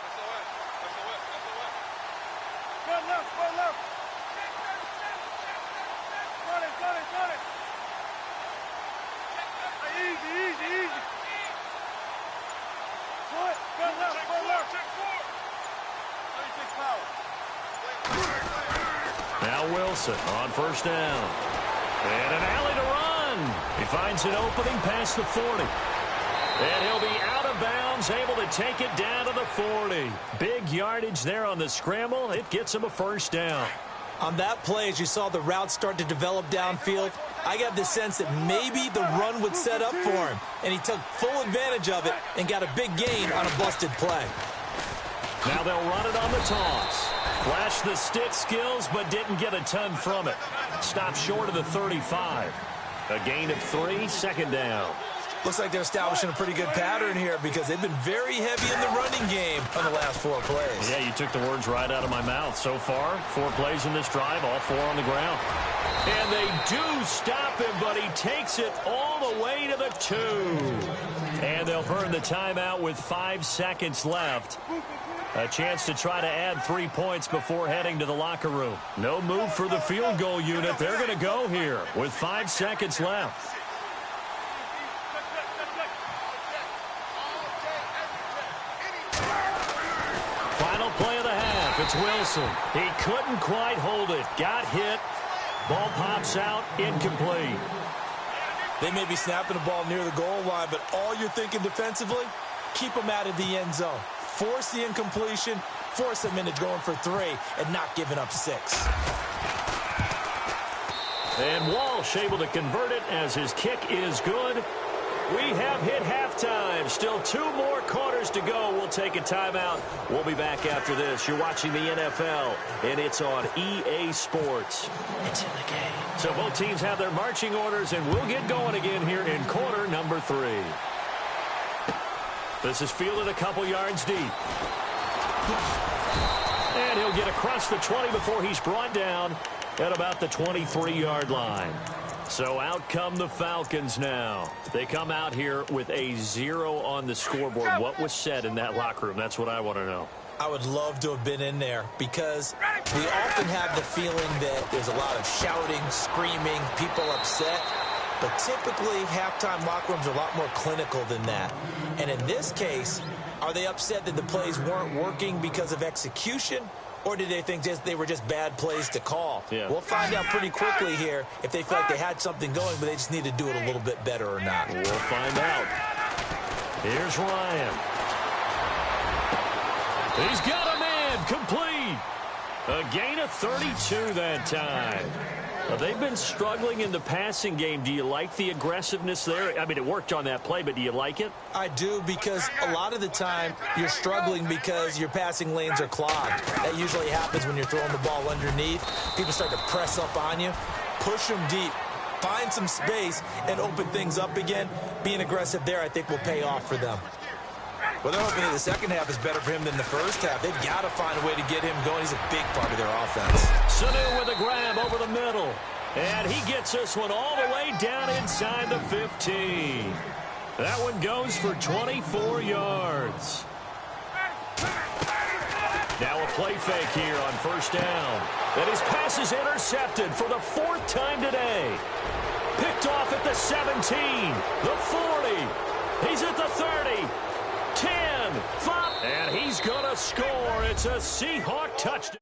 E: Now Wilson on first down. And an alley to run. He finds an opening past the 40. And he'll be out of bounds, able to take it down to the 40. Big yardage there on the scramble. It gets him a first down.
F: On that play, as you saw the route start to develop downfield, I got the sense that maybe the run would set up for him. And he took full advantage of it and got a big gain on a busted play.
E: Now they'll run it on the toss. Flashed the stick skills, but didn't get a ton from it. Stopped short of the 35. A gain of 3, second down.
F: Looks like they're establishing a pretty good pattern here because they've been very heavy in the running game on the last 4 plays.
E: Yeah, you took the words right out of my mouth. So far, 4 plays in this drive, all 4 on the ground. And they do stop him, but he takes it all the way to the 2. And they'll burn the timeout with 5 seconds left. A chance to try to add 3 points before heading to the locker room. No move for the field goal unit. They're going to go here with 5 seconds left. Final play of the half. It's Wilson. He couldn't quite hold it. Got hit. Ball pops out. Incomplete.
F: They may be snapping the ball near the goal line, but all you're thinking defensively, keep them out of the end zone. Force the incompletion, force them into going for 3, and not giving up 6.
E: And Walsh able to convert it as his kick is good. We have hit halftime. Still 2 more quarters to go. We'll take a timeout. We'll be back after this. You're watching the NFL, and it's on EA Sports.
F: It's in the game.
E: So both teams have their marching orders, and we'll get going again here in quarter number 3. This is fielded a couple yards deep. And he'll get across the 20 before he's brought down at about the 23-yard line. So out come the Falcons now. They come out here with a 0 on the scoreboard. What was said in that locker room? That's what I want to know.
F: I would love to have been in there because we often have the feeling that there's a lot of shouting, screaming, people upset. But typically, halftime locker rooms are a lot more clinical than that. And in this case, are they upset that the plays weren't working because of execution? Or did they think they were just bad plays to call?
E: Yeah.
F: We'll find out pretty quickly here if they feel like they had something going, but they just need to do it a little bit better or not.
E: We'll find out. Here's Ryan. He's got a man complete. A gain of 32 that time. They've been struggling in the passing game. Do you like the aggressiveness there? I mean, it worked on that play, but do you like it?
F: I do, because a lot of the time you're struggling because your passing lanes are clogged. That usually happens when you're throwing the ball underneath. People start to press up on you. Push them deep. Find some space and open things up again. Being aggressive there, I think, will pay off for them. Well, they're hoping that the second half is better for him than the first half. They've got to find a way to get him going. He's a big part of their offense.
E: Sanu with a grab over the middle. And he gets this one all the way down inside the 15. That one goes for 24 yards. Now a play fake here on first down. And his pass is intercepted for the 4th time today. Picked off at the 17, the 40. He's at the 30. 10, 5, and he's going to score. It's a Seahawk touchdown.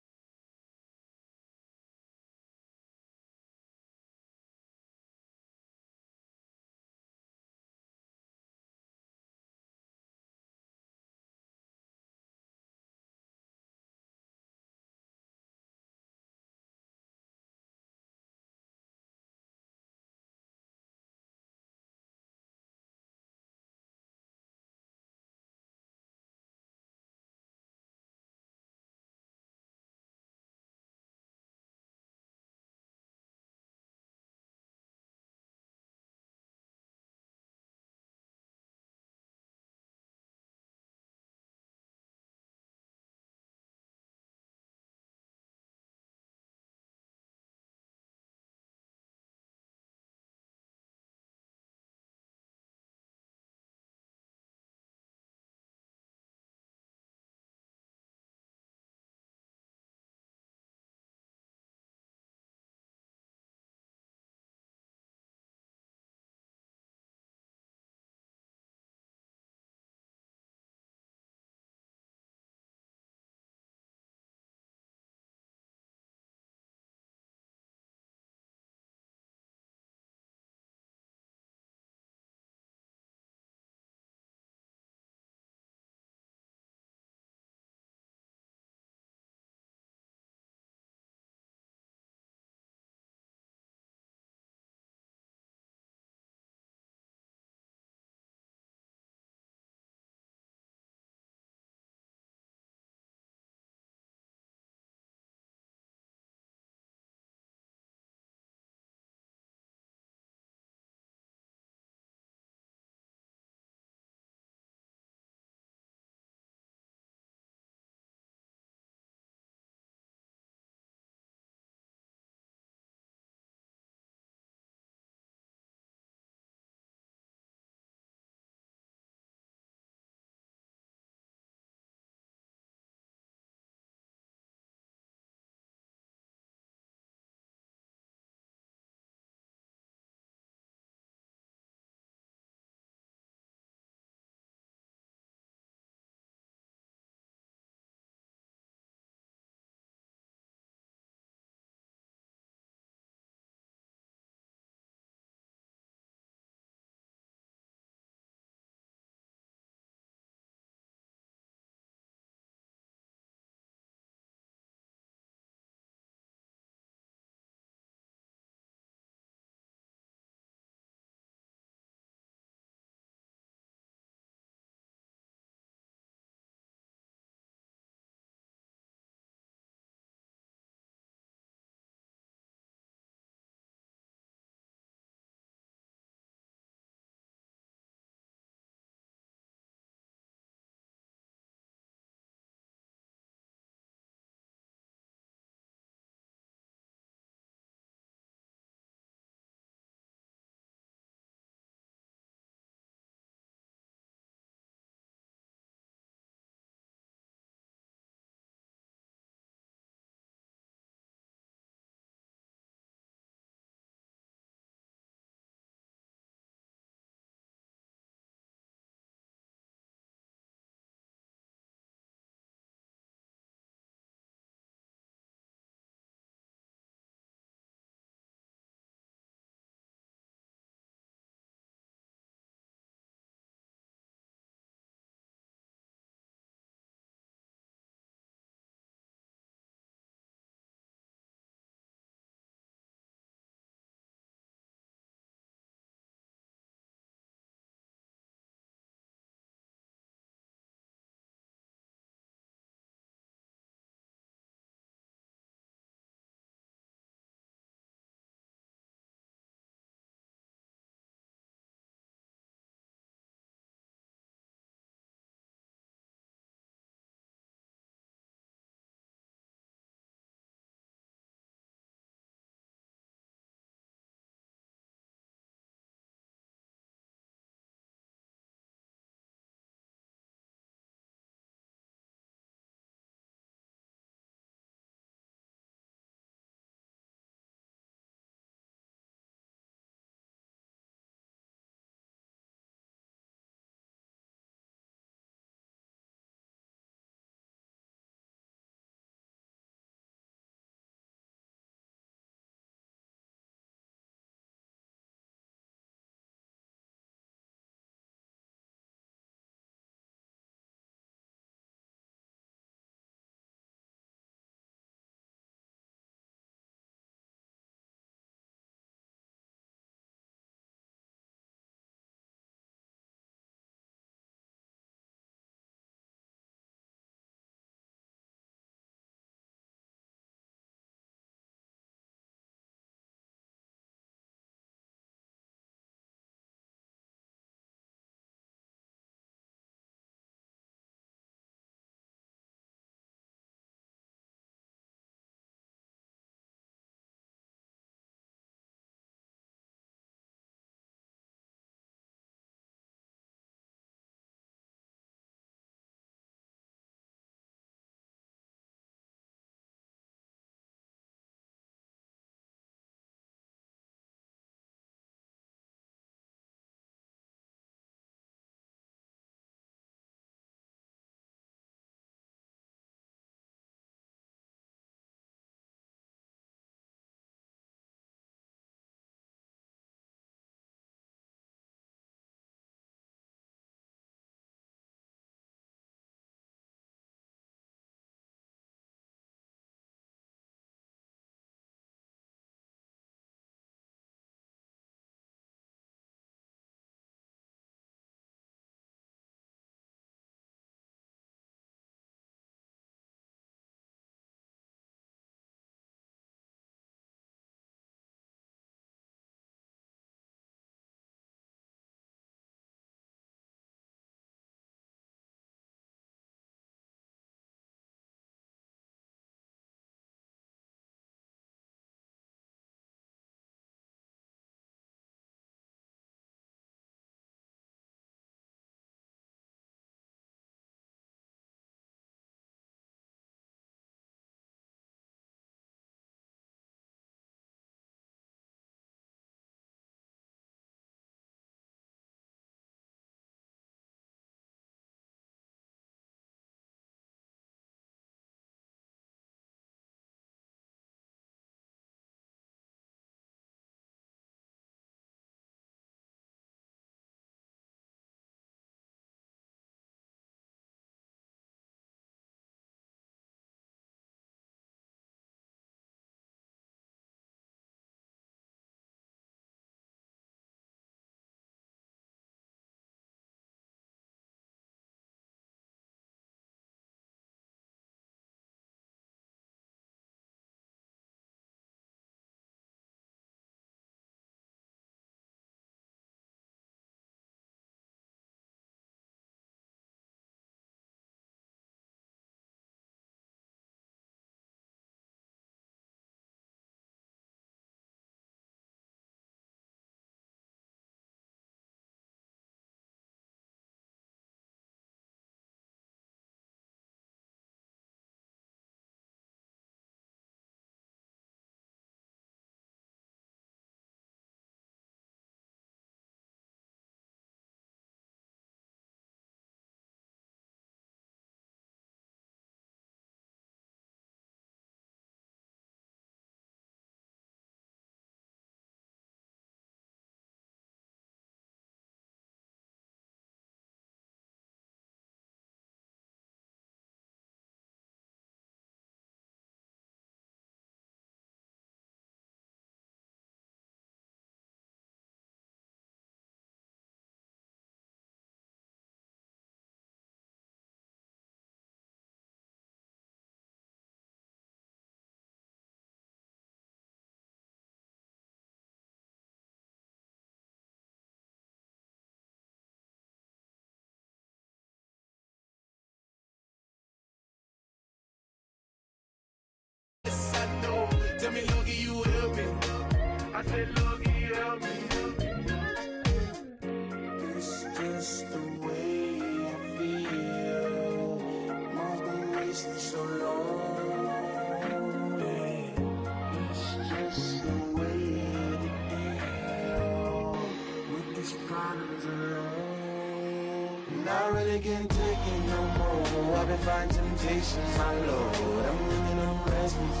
B: really can't take it no more. I've been fighting temptations, my Lord. I'm living on restless.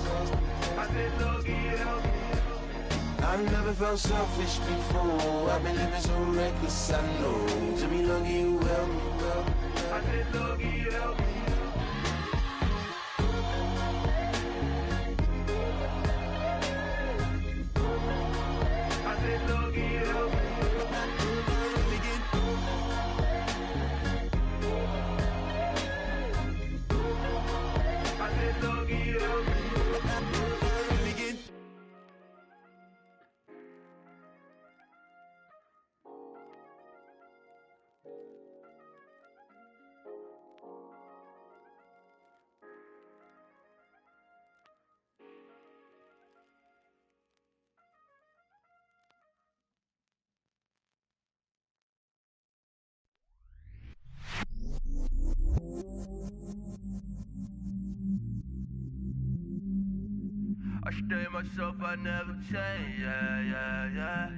B: I said, Lord, help me. I've never felt selfish before. I've been living so reckless, I know. To be lucky you help me, girl. I said, Lord, help me. I said, Lord, help me. I stay myself, I never change, yeah.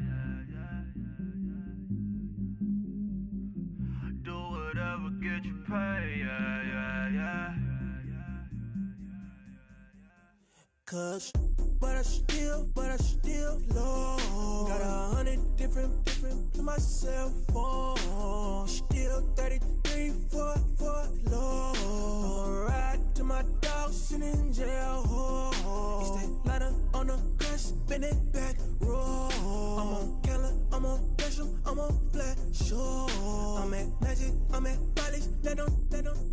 B: Do whatever, get you paid, yeah.
I: Cause, but I still low. Got 100 different to my cell phone. Still 33 for low. I'ma ride to my dog sitting in jail. It's that ladder on the grass, spin it back, roll. I'm on Keller, I'm on Gresham, I'm on Flat Shore. I'm at Magic, I'm at Bally's, let them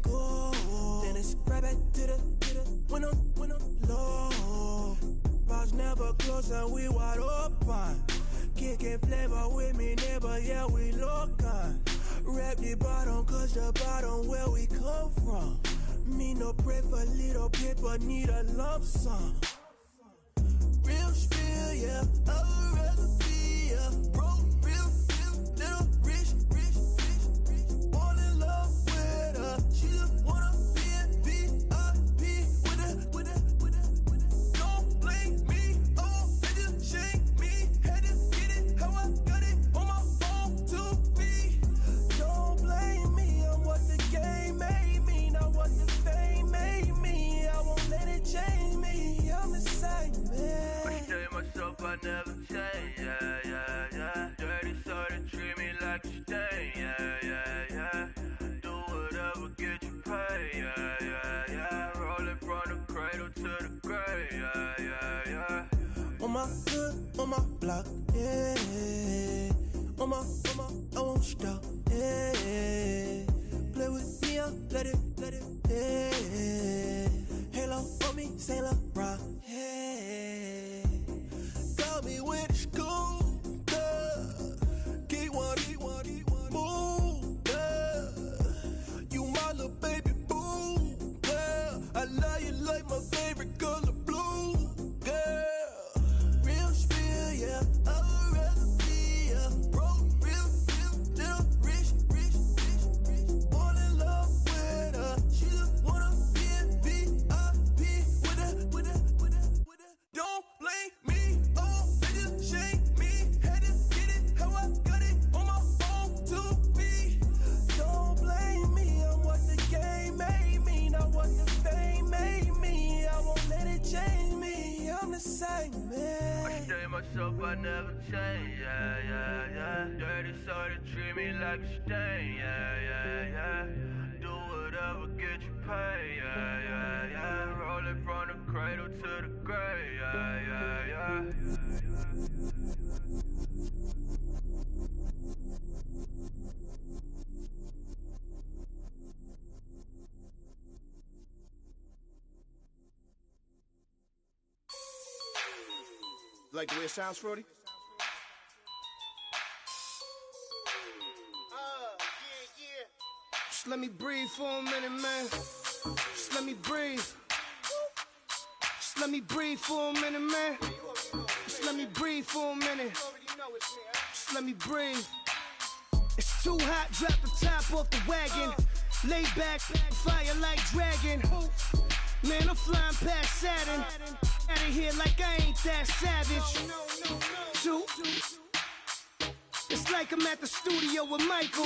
I: go. Then it's right back to the when I'm low. Bars never close and we wide open. Kicking flavor with me, neighbor, yeah, we local. Rap the bottom, cause the bottom where we come from. Me no pray for little paper, need a lump sum. Real spill, yeah, I'd rather be, yeah. Broke, real, little rich. Fall in love with her, she just wanna be a VIP with her. Don't blame me, oh, they just shake me. Had to get it, how I got it, on my phone, 2 feet. Don't blame me, I'm what the game made me, not what the fame made me. I won't let it change me, I'm the same man.
B: I stay myself, I never change, yeah. Dirty so they treat me like a stain, yeah. Do whatever, get you paid, yeah. Rolling from the cradle to the grave, yeah.
I: On my hood, on my block, yeah. On my, I won't stop, yeah. Play with me, I'll let it, yeah. Halo on me, Saint Laurent, yeah. Got me with the school, Keep one, move, yeah. You my little baby boo, yeah. I love you like my favorite color blue, girl. Real spill, yeah, I'd rather be, yeah. Broke, real, little rich. Fall in love with her, she just wanna be a VIP with her. Don't blame me, oh, they just shake me. Had to get it, how I got it, on my phone, 2 feet. Don't blame me, I'm what the game made me, not what the fame made me. I won't let it change me, I'm the same man.
B: I stay myself, I never change, yeah. Dirty so they treat me like a stain, yeah. Do whatever, get you paid, yeah. Rolling from the cradle to the grave, yeah.
C: Like the way it sounds, Frody?
H: Yeah. Just let me breathe for a minute, man. Just let me breathe. Just let me breathe for a minute, man. Just let me breathe for a minute. Just let me breathe. It's too hot, drop the top off the wagon. Lay back, fire like dragon. Man, I'm flying past Saturn. Out of here like I ain't that savage. Two. It's like I'm at the studio with Michael.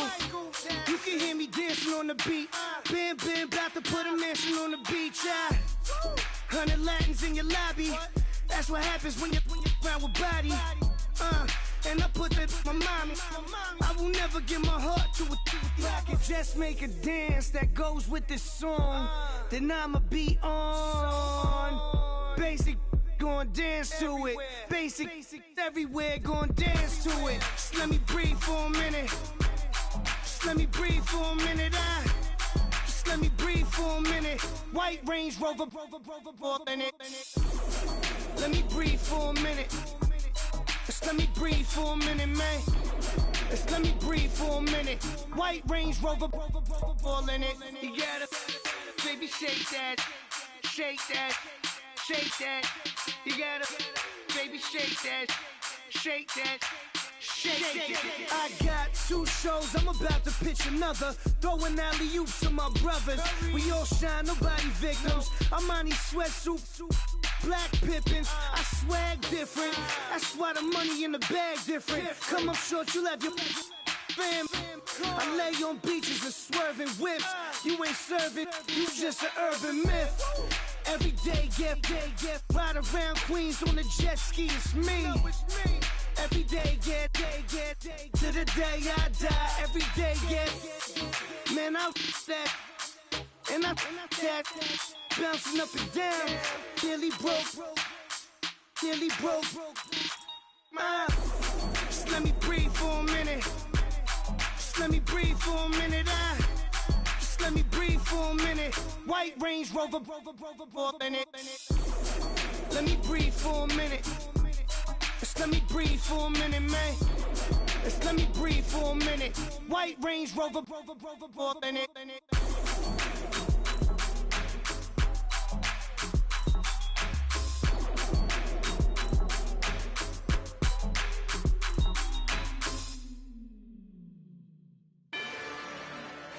H: You can hear me dancing on the beat. Bam, about to put a mansion on the beach. 100 Latins in your lobby. That's what happens when you're around with body. And I put that my mommy. I will never give my heart to a if I can just make a dance that goes with this song, then I'ma be on. Basic, gon' dance to it. Basic, everywhere, gon' dance to it. Just let me breathe for a minute. Just let me breathe for a minute. Just let me breathe for a minute. White Range Rover, in it. Let me breathe for a minute. Just let me breathe for a minute, man. Just let me breathe for a minute. White Range Rover, ball in it. You gotta, baby, shake that, shake that, shake that. You gotta, baby, shake that, shake that. Shake. I got 2 shows, I'm about to pitch another. Throwing alley-oops to my brothers. We all shine, nobody victims. I'm on these sweatsuits, black pippins. I swag different. That's why the money in the bag different. Come up short, you'll have your fam. I lay on beaches and swerving whips. You ain't serving, you just an urban myth. Every day, get ride around Queens on a jet ski, it's me. Every day, get to the day I die. Every day, get man, I that and I that bouncing up and down. Nearly broke. Just let me breathe for a minute. Just let me breathe for a minute. Just let me breathe for a minute. White Range Rover, in it. Let me breathe for a minute. Just let me breathe for a minute, man. Just let me breathe for a minute. White Range Rover, in it.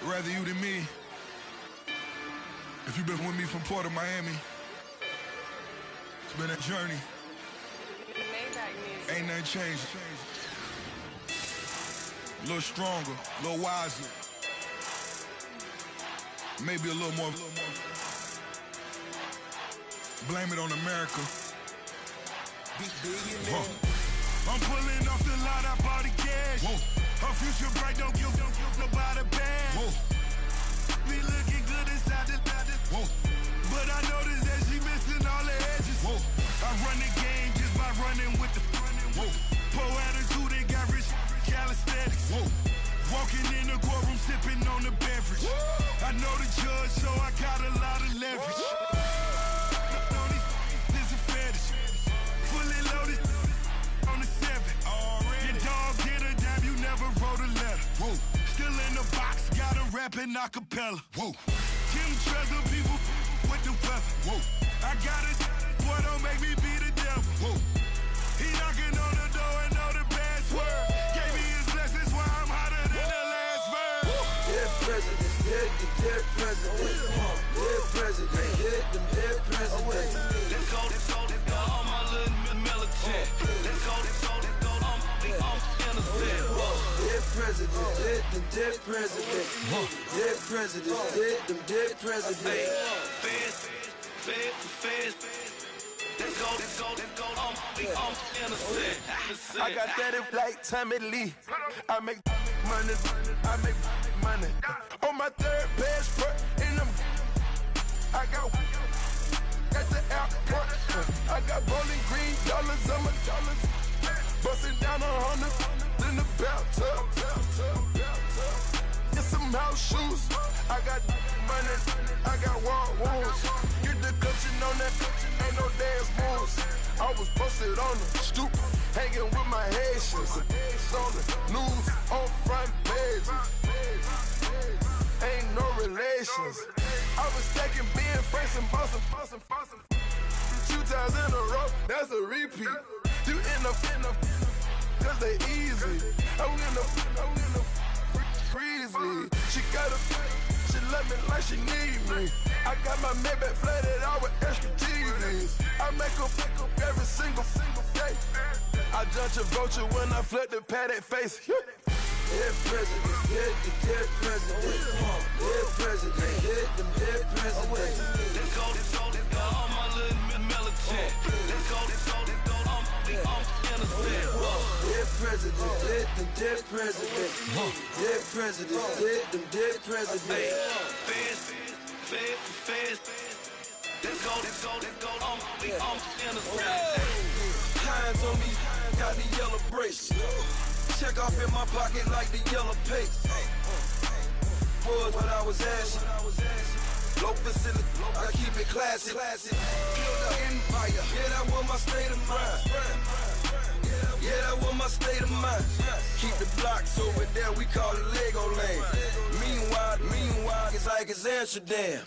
A: Rather you than me. If you've been with me from Port of Miami, it's been a journey. Ain't nothing changed. A little stronger, a little wiser. Maybe a little more. Blame it on America. I'm pulling off the lot, I bought the gas. Her future bright, don't give nobody bad. Be looking good inside the but I noticed that she missing all the edges. I run the game just by running with the poor attitude, they got rich calisthenics. Walking in the courtroom, sipping on the beverage. I know the judge, so I got a lot of leverage. This a fetish. Fully loaded on the 7. Your dog did a dime, you never wrote a letter. Still in the box, got a rapping acapella. Jim Treasure, people with the weapon. I got it, boy, don't make me be the devil. He knocking on the door and know the password. Gave me his blessings while I'm hotter than the last verse.
J: Dead presidents, dead presidents. Dead presidents, dead presidents.
B: Let's go, all my little militant. Let's go, I'm innocent.
J: Dead presidents, dead presidents. Dead presidents, dead presidents. Feds. Let's go, I'm innocent.
B: I got that like Tommy Lee. I make money. On my third passport, and I got at the airport. I got bowling green dollars on my dollars. Busting down 100 in the bathtub. Get some house shoes. I got money. I got wild wounds. Get the coaching on that. Ain't no dance moves. I was posted on the stoop, hanging with my Haitians. On the news, on front pages. Ain't no relations. I was stacking being first and bossing. 2 times in a row, that's a repeat. You end up, cause they easy. I'm in the breezy. She love me like she need me. I got my Maybach flooded out with extra TVs. I make up every single day. I judge a vulture when I flip the paddock face.
J: Dead presidents, hit the dead president. Dead president, hit them dead presidents. Let's go, all my little militant. Let's go, I'm innocent. Dead presidents, hit them dead presidents. Dead presidents, hit them dead presidents. Fast. Let's go, I'm innocent.
B: Hands on me, got the yellow brace. Check off in my pocket like the yellow paste. Was what I was asking. Low facility, I keep it classy. Build an empire, yeah, that was my state of mind. Yeah, that was my state of mind. Keep the blocks over there, we call it Lego land. Meanwhile, it's like it's Amsterdam.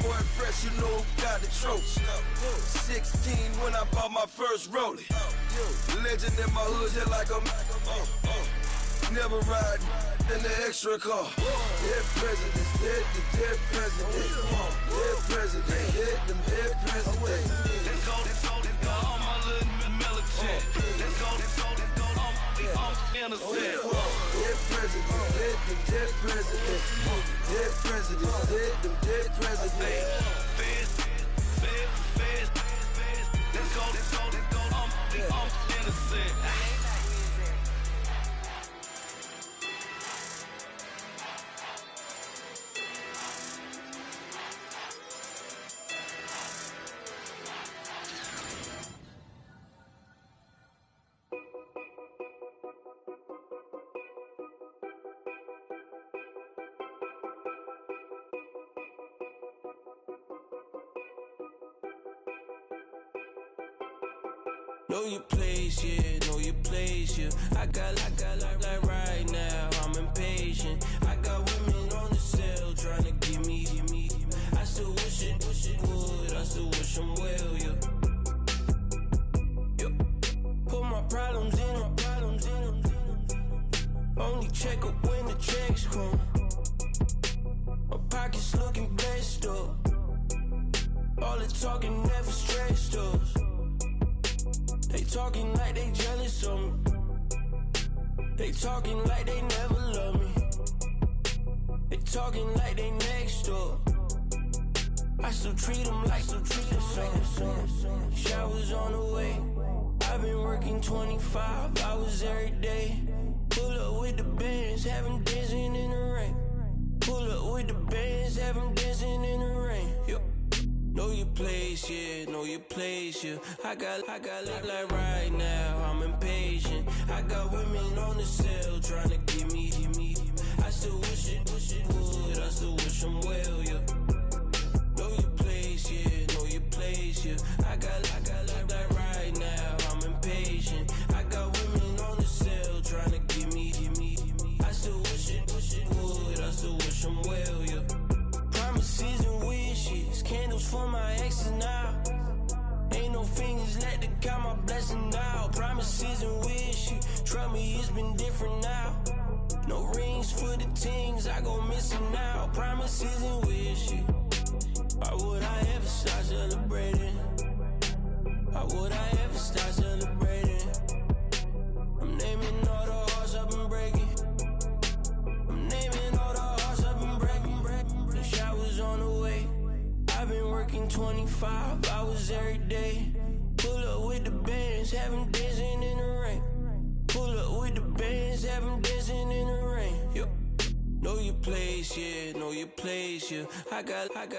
B: Boy fresh, you know who got the tropes. 16 when I bought my first rollie. Legend in my hood, just like a never ride in the extra car.
J: Dead presidents, hit the dead presidents. Dead president, hit them dead presidents. Let's go, all my little militant. Let's go, I'm innocent. Dead presidents, hit them dead presidents. Dead presidents, hit them dead presidents. Fast. Let's go, I'm innocent.
I: Know your place, yeah, know your place, yeah. I got like right now, I'm impatient. I got women on the cell trying to give me. I still wish it would, I still wish I'm well, yeah. Put my problems in. Only check up when the checks come. My pockets looking blessed up. All the talking never stressed us. They talking like they jealous of me. They talking like they never love me. They talking like they next door. I still treat them like so. Showers on the way. I've been working 25 hours every day. Pull up with the bands, have them dancing in the rain. Pull up with the bands, have them dancing in the rain. Yo. Know your place, yeah, know your place, yeah. I got like right now, I'm impatient. I got women on the cell trying to give me. I still wish it would, I still wish I'm well, yeah. Know your place, yeah, know your place, yeah. I got like right now, I'm impatient. I got women on the cell trying to give me. I still wish it would, I still wish I'm well, yeah. Promises and wishes, candles for my exes now. Ain't no fingers left to count my blessing now. Promises and wishes, trust me, it's been different now. No rings for the things I go missing now. Promises and wishes, why would I ever start celebrating? Why would I ever start celebrating? I'm naming all the hearts I've been breaking. I'm naming all the hearts I've been breaking. The showers on the way. I've been working 25 hours every day. Pull up with the bands, have them dancing in the rain. Pull up with the bands, have them dancing in the rain. Yo. Know your place, yeah, know your place, yeah. I got like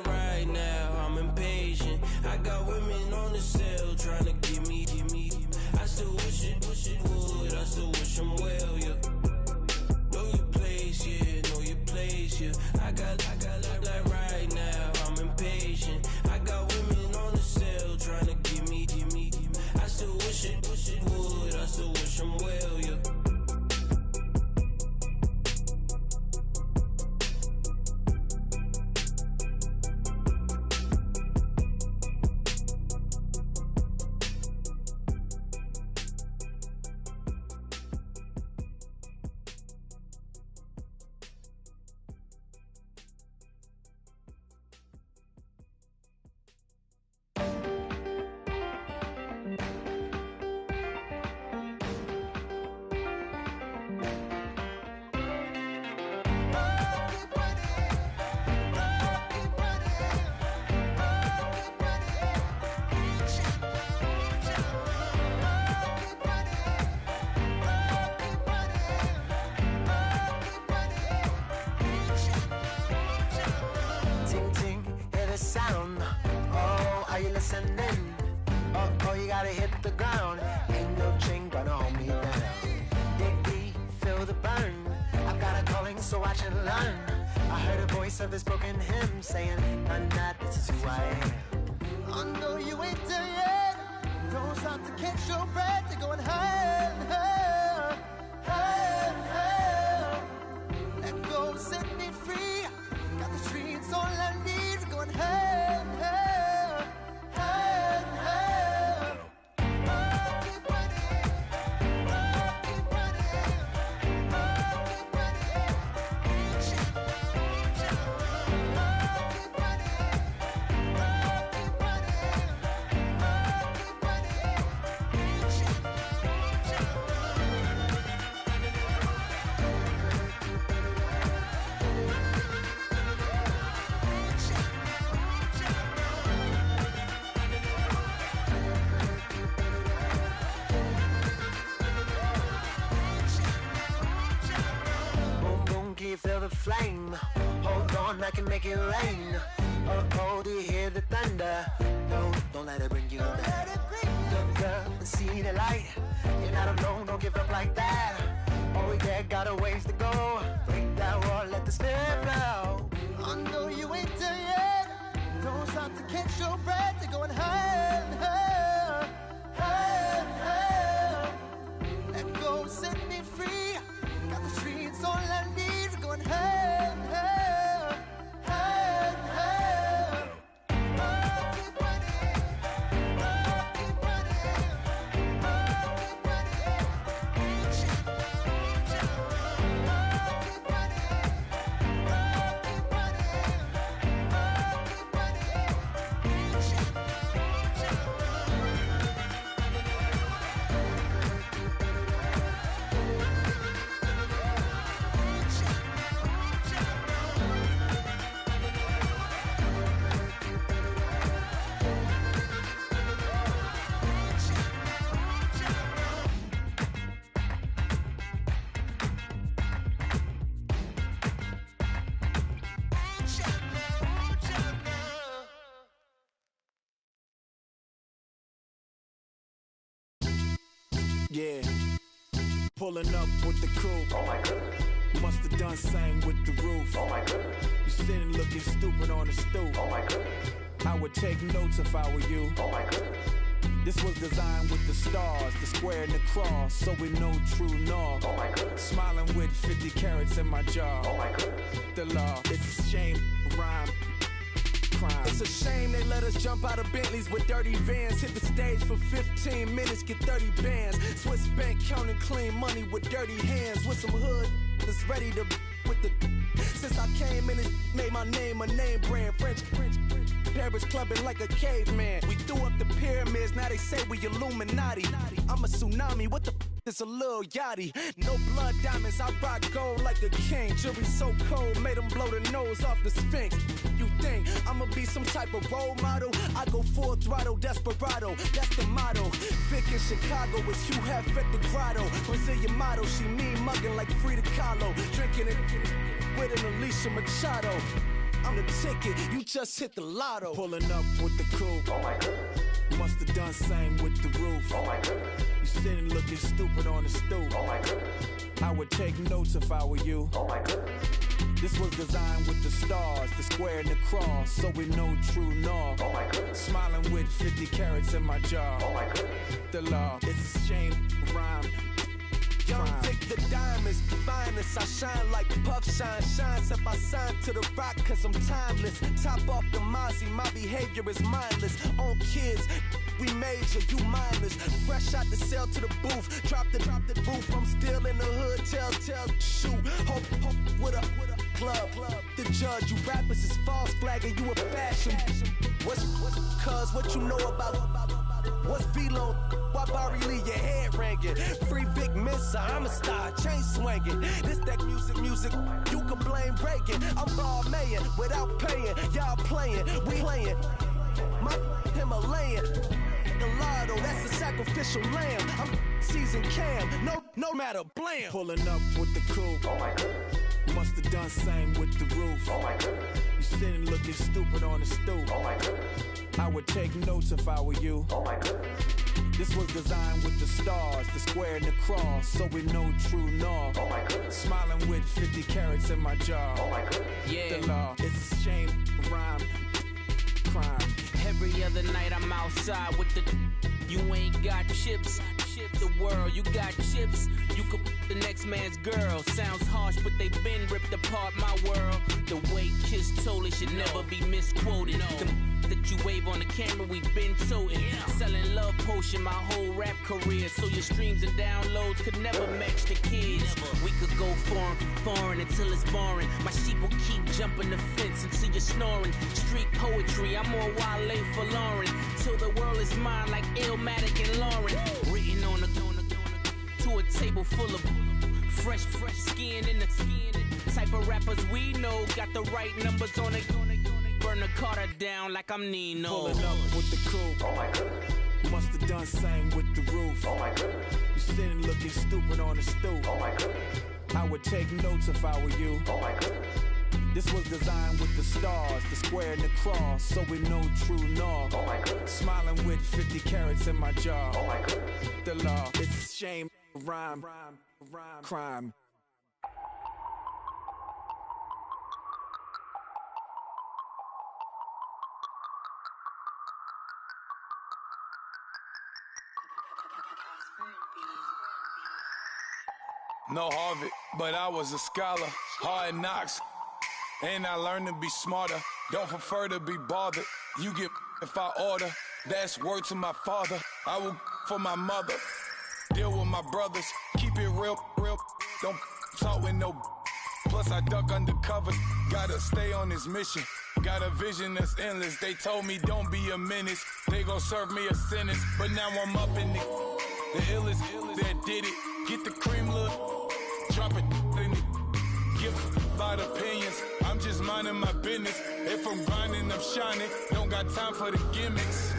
I: right now, I'm impatient. I got women on the cell trying to give me. I still wish it would, I still wish I'm well, yeah. Know your place, yeah, know your place, yeah. I got like right now, I'm impatient. I got women on the cell trying to give me. I still wish it would, I still wish I'm well, yeah.
K: you listening? Oh, you gotta hit the ground. Ain't no chain gonna hold me down. Dig deep, feel the burn. I've got a calling, so watch and learn. I heard a voice of his broken hymn saying, nah, this is who I am.
I: I know you ain't there yet. Don't stop to catch your breath. You're going higher, higher, higher, higher. Let go, set me free. Got the streets all I need. Going higher, higher, higher, higher. Oh, keep running. Oh, keep running. Oh, keep running. Reach out, reach out. Oh, keep running. Oh, keep running. Oh, keep running. Reach out, reach out.
K: Boom, boom, can you feel the flame? Hold on, I can make it rain. Oh, do you hear the thunder? No, don't let it bring you down. Look up and see the light. You're not alone, don't give up like that. Oh, yeah, got a ways to go. Break that wall, let the spirit flow.
I: I know you ain't there yet. Don't stop to catch your breath. You're going higher, higher, higher, higher. Let go, set me free. Got the streets all I need. Going higher, higher, higher, higher. Oh, keep running. Oh, keep running. Oh, keep running. Reach out, reach out. Oh, keep running. Oh, keep running. Oh, keep running. Reach out, reach out.
B: Yeah, pulling up with the crew. Oh my goodness. Must have done same with the roof. Oh my goodness. You sitting looking stupid on the stoop. Oh my goodness. I would take notes if I were you. Oh my goodness. This was designed with the stars, the square and the cross, so we know true north. Oh my goodness. Smiling with 50 carats in my jaw. Oh my goodness. The law, it's a shame, rhyme. Crime.
L: It's a shame they let us jump out of Bentleys with dirty vans. Hit the stage for 15 minutes, get 30 bands. Swiss bank counting clean money with dirty hands. With some hood that's ready to with the. Since I came in and made my name a name brand. French. Paris clubbing like a caveman. We threw up the pyramids, now they say we Illuminati. I'm a tsunami, what the is a little yachty. No blood diamonds, I rock gold like a king. Jury so cold, made them blow the nose off the Sphinx. You think I'ma be some type of role model? I go full throttle, desperado, that's the motto. Vic in Chicago is Hugh Hef at the grotto. Brazilian model, she mean mugging like Frida Kahlo. Drinking it with an Alicia Machado. I'm the ticket, you just hit the lotto.
B: Pulling up with the crew. Oh my goodness. Must have done same with the roof. Oh my goodness. You sitting looking stupid on the stoop. Oh my goodness. I would take notes if I were you. Oh my goodness. This was designed with the stars, the square and the cross, so we know true north. Oh my goodness. Smiling with 50 carats in my jaw. Oh my goodness. The law, it's a shame, rhyme.
L: Young Vic the diamonds, finest. I shine like Puff Shine. Shines if I sign to the rock, cause I'm timeless. Top off the Mozzie, my behavior is mindless. On kids, we major, you mindless. Fresh out the cell to the booth, drop the booth. I'm still in the hood, tell, shoot. Hope with a club. The judge, you rappers is false flagging, you a fashion. What's cuz, what you know about? What's Velo? Why Barry leave your head ringing? Free Vic Mensa, I'm a star, chain swinging. This that music, you can blame Reagan. I'm ball mayin' without paying. Y'all playing, we playing. My Himalayan. Gelato, that's a sacrificial lamb. I'm seasoned cam, no matter, blam.
B: Pulling up with the crew. Oh my goodness. Must have done same with the roof. Oh my goodness. You
L: You sitting looking stupid on the stoop.
J: Oh my goodness.
L: I would take notes if I were you.
J: Oh my goodness.
L: This was designed with the stars, the square and the cross, so we know true north.
J: Oh my goodness.
L: Smiling with 50 carats in my jaw.
J: Oh my goodness.
M: Yeah.
L: The law, it's a shame, rhyme, crime.
M: Every other night I'm outside with the. You ain't got chips. The world, you got chips. You could the next man's girl. Sounds harsh, but they been ripped apart my world. The way Kiss told it should never be misquoted. The that you wave on the camera, we been toting. Selling love potion my whole rap career. So your streams and downloads could never match the kids. We could go foreign until it's boring. My sheep will keep jumping the fence until you're snoring. Street poetry, I'm more Wale for Lauren. Till the world is mine like Illmatic and Lauren. Written on a to a table full of fresh skin in the type of rappers we know. Got the right numbers on it. Burn the Carter down like I'm Nino.
L: Pulling up with the coupe.
J: Oh my goodness.
L: Must have done same with the roof.
J: Oh my goodness.
L: You sitting looking stupid on the stoop.
J: Oh my goodness.
L: I would take notes if I were you.
J: Oh my goodness.
L: This was designed with the stars, the square and the cross, so we know true north.
J: Oh my goodness.
L: Smiling with 50 carats in my jaw.
J: Oh my goodness.
L: The law, it's a shame, rhyme, crime.
B: No Harvard, but I was a scholar. Hard knocks, and I learned to be smarter. Don't prefer to be bothered. You get if I order. That's word to my father. I will for my mother. Deal with my brothers. Keep it real. Don't talk with no. Plus I duck undercover. Gotta stay on this mission. Got a vision that's endless. They told me don't be a menace. They gon' serve me a sentence. But now I'm up in the illest that did it. Get the cream, look. Drop it in it. Give about opinions. I'm just minding my business. If I'm grinding, I'm shining. Don't got time for the gimmicks.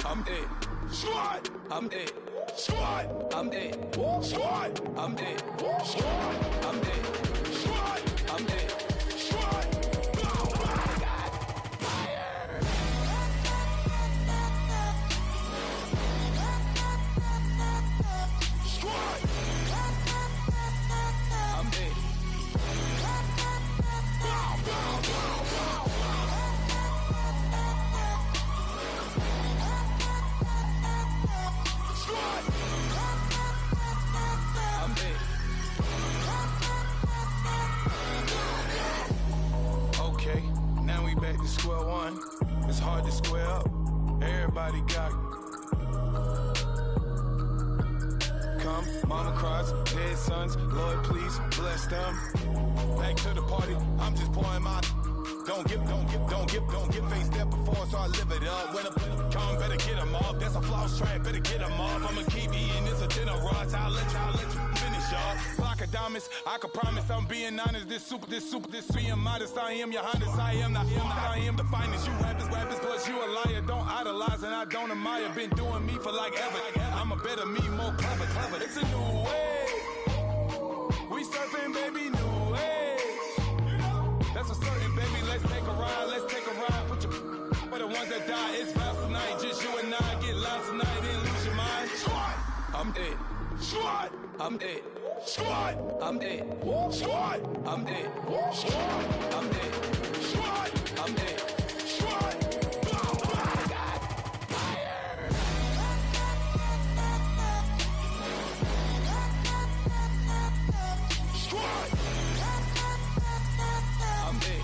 B: I'm it. Squad. I'm it. Squad. I'm it. Squad. I'm it. Squad. I'm it. Squad. I'm it. Squad. Square one, it's hard to square up. Everybody got come, mama cries, dead sons. Lord, please bless them. Back to the party, I'm just pouring my. Don't get face step before, so I live it up. When I come, better get them up. That's a floss track, better get them up. I'ma keep eating this a dinner rush. I'll let you finish up. Flock of diamonds, I can promise I'm being honest. This being modest. I am your highness. I am the finest. You rappers, plus you a liar. Don't idolize and I don't admire. Been doing me for like ever. I'm a better me, more clever. It's a new way. We surfing, baby, new way. That's a certain, baby. Let's take a ride. Put your for the ones that die. It's vows tonight. Just you and I get lost tonight and lose your mind. Squad, I'm it. Squad, I'm it. Squad, I'm it. Squad, I'm it. Squad, I'm it. Squad, I'm it. Squad. I got fire. Squad. I'm it. Squad. I'm it.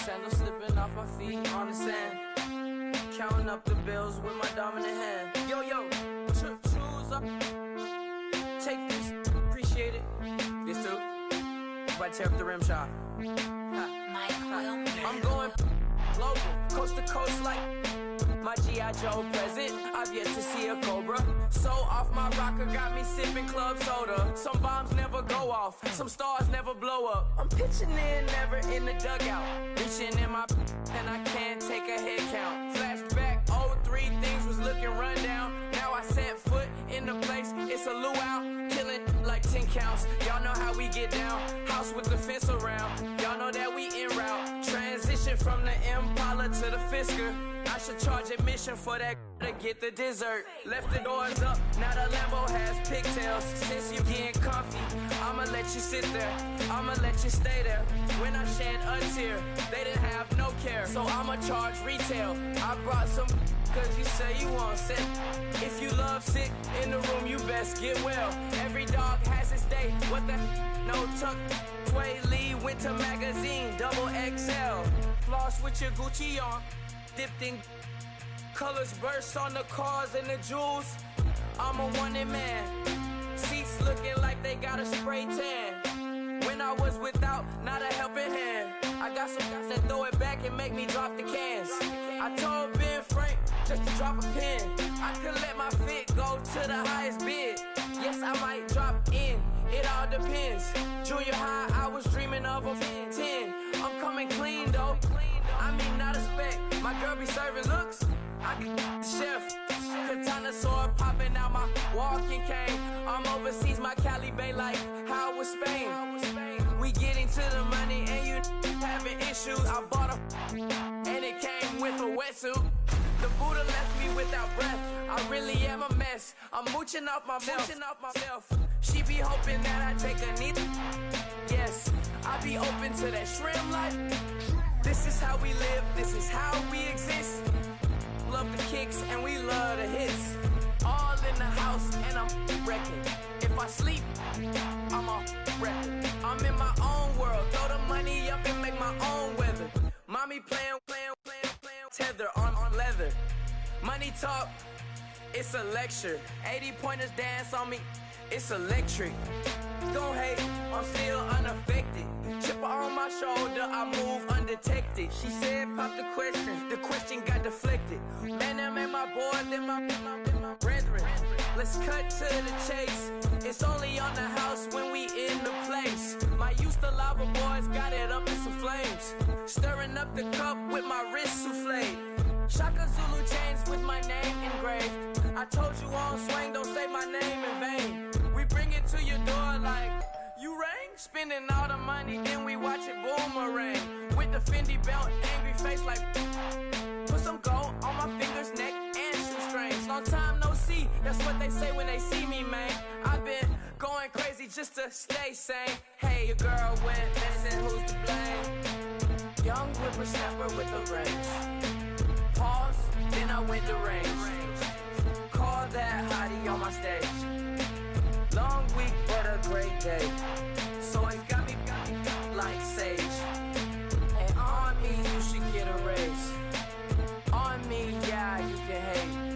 M: Sandals slipping off my feet on the sand. Counting up the bills with my dominant hand. Yo, choose up. Take this, appreciate it. This too. If I tear up the rim shot. I'm going global, coast to coast like my G.I. Joe present. I've yet to see a Cobra. So off my rocker got me sipping club soda. Some bombs never go off, some stars never blow up. I'm pitching in, never in the dugout. Reaching in my and I can't take a head count. Flashback, 03, things was looking rundown. Now I set foot in the place, it's a luau. Killing like 10 counts, y'all know how we get down. House with the fence around, y'all know that we en route. Transition from the Impala to the Fisker. I should charge admission for that to get the dessert. Left the doors up, now the Lambo has pigtails. Since you getting comfy, I'ma let you sit there, I'ma let you stay there. When I shed a tear, they didn't have no care, so I'ma charge retail. I brought some cause you say you want sick. If you love sick in the room, you best get well. Every dog has its day, what the no tuck. Sway Lee, Winter Magazine, double XL. Floss with your Gucci on, dipped in colors burst on the cars and the jewels. I'm a wanted man. Seats looking like they got a spray tan. When I was without, not a helping hand. I got some guys that throw it back and make me drop the cans. I told Ben Frank just to drop a pin. I could let my fit go to the highest bid. Yes, I might drop in, it all depends. Junior high, I was dreaming of a 10. I'm coming clean though. I mean, not a spec. My girl be serving looks. I can the chef. Katana sword popping out my walking cane. I'm overseas, my Cali Bay like how was Spain. We getting to the money and you having issues. I bought a and it came with a wetsuit. The Buddha left me without breath. I really am a mess. I'm mooching off myself. She be hoping that I take a knee. Yes, I be open to that shrimp life. This is how we live, this is how we exist. Love the kicks and we love the hits. All in the house and I'm wrecking. If I sleep, I'm off record. I'm in my own world, throw the money up and make my own weather. Mommy playing tether on leather. Money talk, it's a lecture. 80 pointers dance on me, it's electric. Don't hate, I'm still unaffected. Chipper on my shoulder, I move undetected. She said pop the question got deflected. Man, that made my boy, then my brethren. Let's cut to the chase. It's only on the house when we in the place. My used to lava boys got it up in some flames. Stirring up the cup with my wrist soufflé. Shaka Zulu chains with my name engraved. I told you on swing, don't say my name in vain. We bring it to your door like, you rang? Spending all the money, then we watch it boomerang. With the Fendi belt, angry face like, put some gold on my fingers, neck, and shoestrings. Long time no see, that's what they say when they see me, man. I've been going crazy just to stay sane. Hey, your girl went missing, who's to blame? Young whippersnapper with a range. Pause, then I went to range. Call that hottie on my stage. Long week, but a great day. So it got me like sage. And on me, you should get a raise. On me, yeah, you can hate.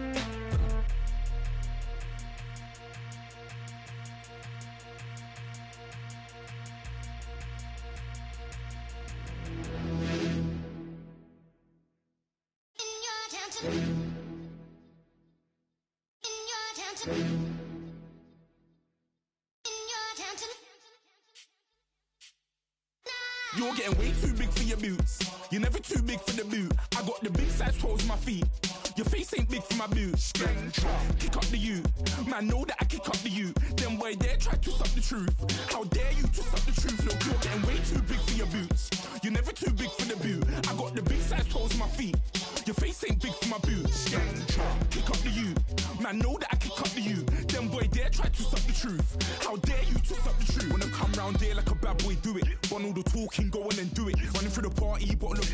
N: You're getting way too big for your boots. You're never too big for the boot. I got the big size toes on my feet. Your face ain't big for my boots. Kick up the you. Man, know that I kick up the you. Then boy dare try to twist up the truth. How dare you twist up the truth? Look, you're getting way too big for your boots. You're never too big for the boot. I got the big size toes on my feet. Your face ain't big for my boots. Kick up the you. Man, know that I kick up the you. Then boy dare try to twist up the truth. How dare you twist up the truth? When I come round there like a bad boy, do it. Run all the talking, go and do it. Running through the party, bottle of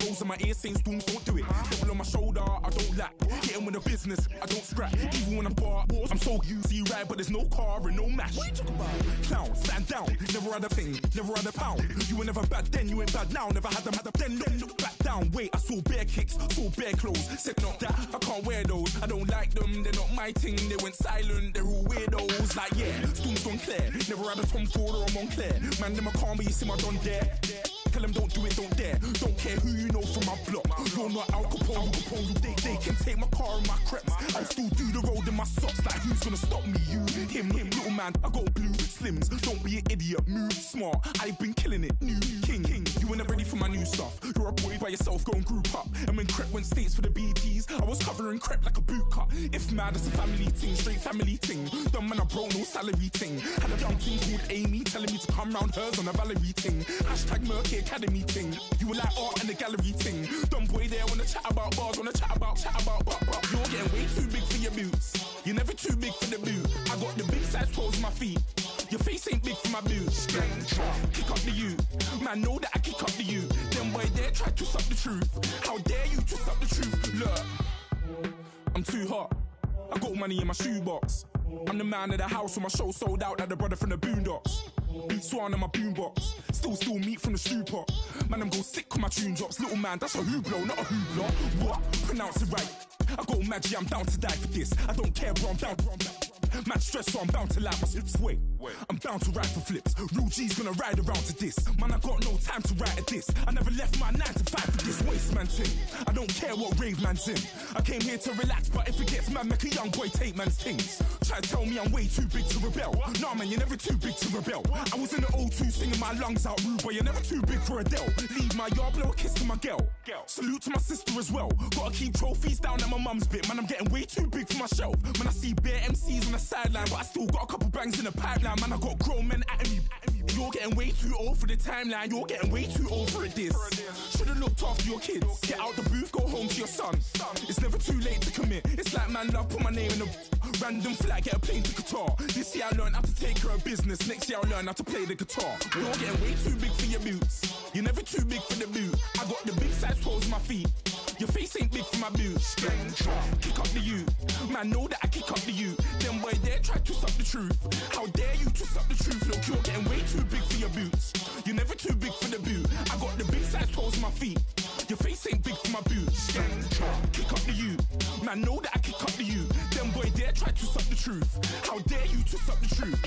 N: rolls in my ear saying storms, don't do it. Double on my shoulder, I don't lack. Getting with the business, I don't scrap. Even when I'm bar, I'm so easy right, but there's no car and no mash. What you talk about? Clown, stand down, never had a thing, never had a pound. You were never bad then, you ain't bad now. Never had them, then look back down. Wait, I saw bare kicks, saw bare clothes. Said not that, I can't wear those. I don't like them, they're not my thing. They went silent, they're all weirdos. Like yeah, Storm's gone clear. Never had a Tom Ford or a Montclair. Man, them a calm, but you see my done there. Tell them don't do it, don't dare. Don't care who you know from my block. You're not Al Capone. They can take my car and my creps. I'll still do the road in my socks. Like who's gonna stop me? You, him, little man. I got blue slims. Don't be an idiot. Move smart. I've been killing it. New king. You ain't ready for my new stuff. You're a boy by yourself. Go and group up. And when Crep went states for the BTs, I was covering Crep like a boot cut. If mad, it's a family thing. Straight family thing. Dumb man, I broke no salary thing. Had a young thing called Amy telling me to come round hers on a Valerie thing. Hashtag Murky Academy thing. You were like art and the gallery thing. Dumb boy there wanna chat about bars, wanna chat about. You're getting way too big for your boots. You're never too big for the boot. I got the big size toes on my feet. Your face ain't big for my boots. Kick up the you. Man, know that I kick up the you. Them boy there try to suck the truth. How dare you to suck the truth? Look, I'm too hot. I got money in my shoebox. I'm the man of the house when my show sold out like the brother from the Boondocks. Beat Swan in my boombox. Still meat from the stew pot. Man, I'm go sick when my tune drops. Little man, that's a hooplo, not a hoopla. What? Pronounce it right. I got magic, I'm down to die for this. I don't care, bro, I'm down. Man stressed, so I'm bound to like my slips. Wait, I'm bound to ride for flips. Real G's gonna ride around to this. Man, I got no time to write at this. I never left my 9 to 5 for this waste man thing. I don't care what rave man's in. I came here to relax, but if it gets mad, make a young boy take man's things. Try to tell me I'm way too big to rebel. Nah, man, you're never too big to rebel. I was in the O2 singing my lungs out rude, but you're never too big for Adele. Leave my yard, blow a kiss to my girl. Salute to my sister as well. Gotta keep trophies down at my mum's bit. Man, I'm getting way too big for my shelf. Man, I see bare MCs on the sideline, but I still got a couple bangs in the pipeline. Man, I got grown men at me. You're getting way too old for the timeline. You're getting way too old for a diss. Should've looked after your kids. Get out the booth, go home to your son. It's never too late to commit. It's like man love, put my name in a random flat, get a plane to Qatar. This year I learned how to take care of business. Next year I'll learn how to play the guitar. You're getting way too big for your boots. You're never too big for the boot. I got the big size toes on my feet. Your face ain't big for my boots. Kick up the you. Man, know that I kick up the you. Them boy there try to suck the truth. How dare you to suck the truth? Look, you're getting way too big for your boots. You're never too big for the boot. I got the big size toes on my feet. Your face ain't big for my boots. Kick up the you. Man, know that I kick up the you. Them boy there try to suck the truth. How dare you to suck the truth?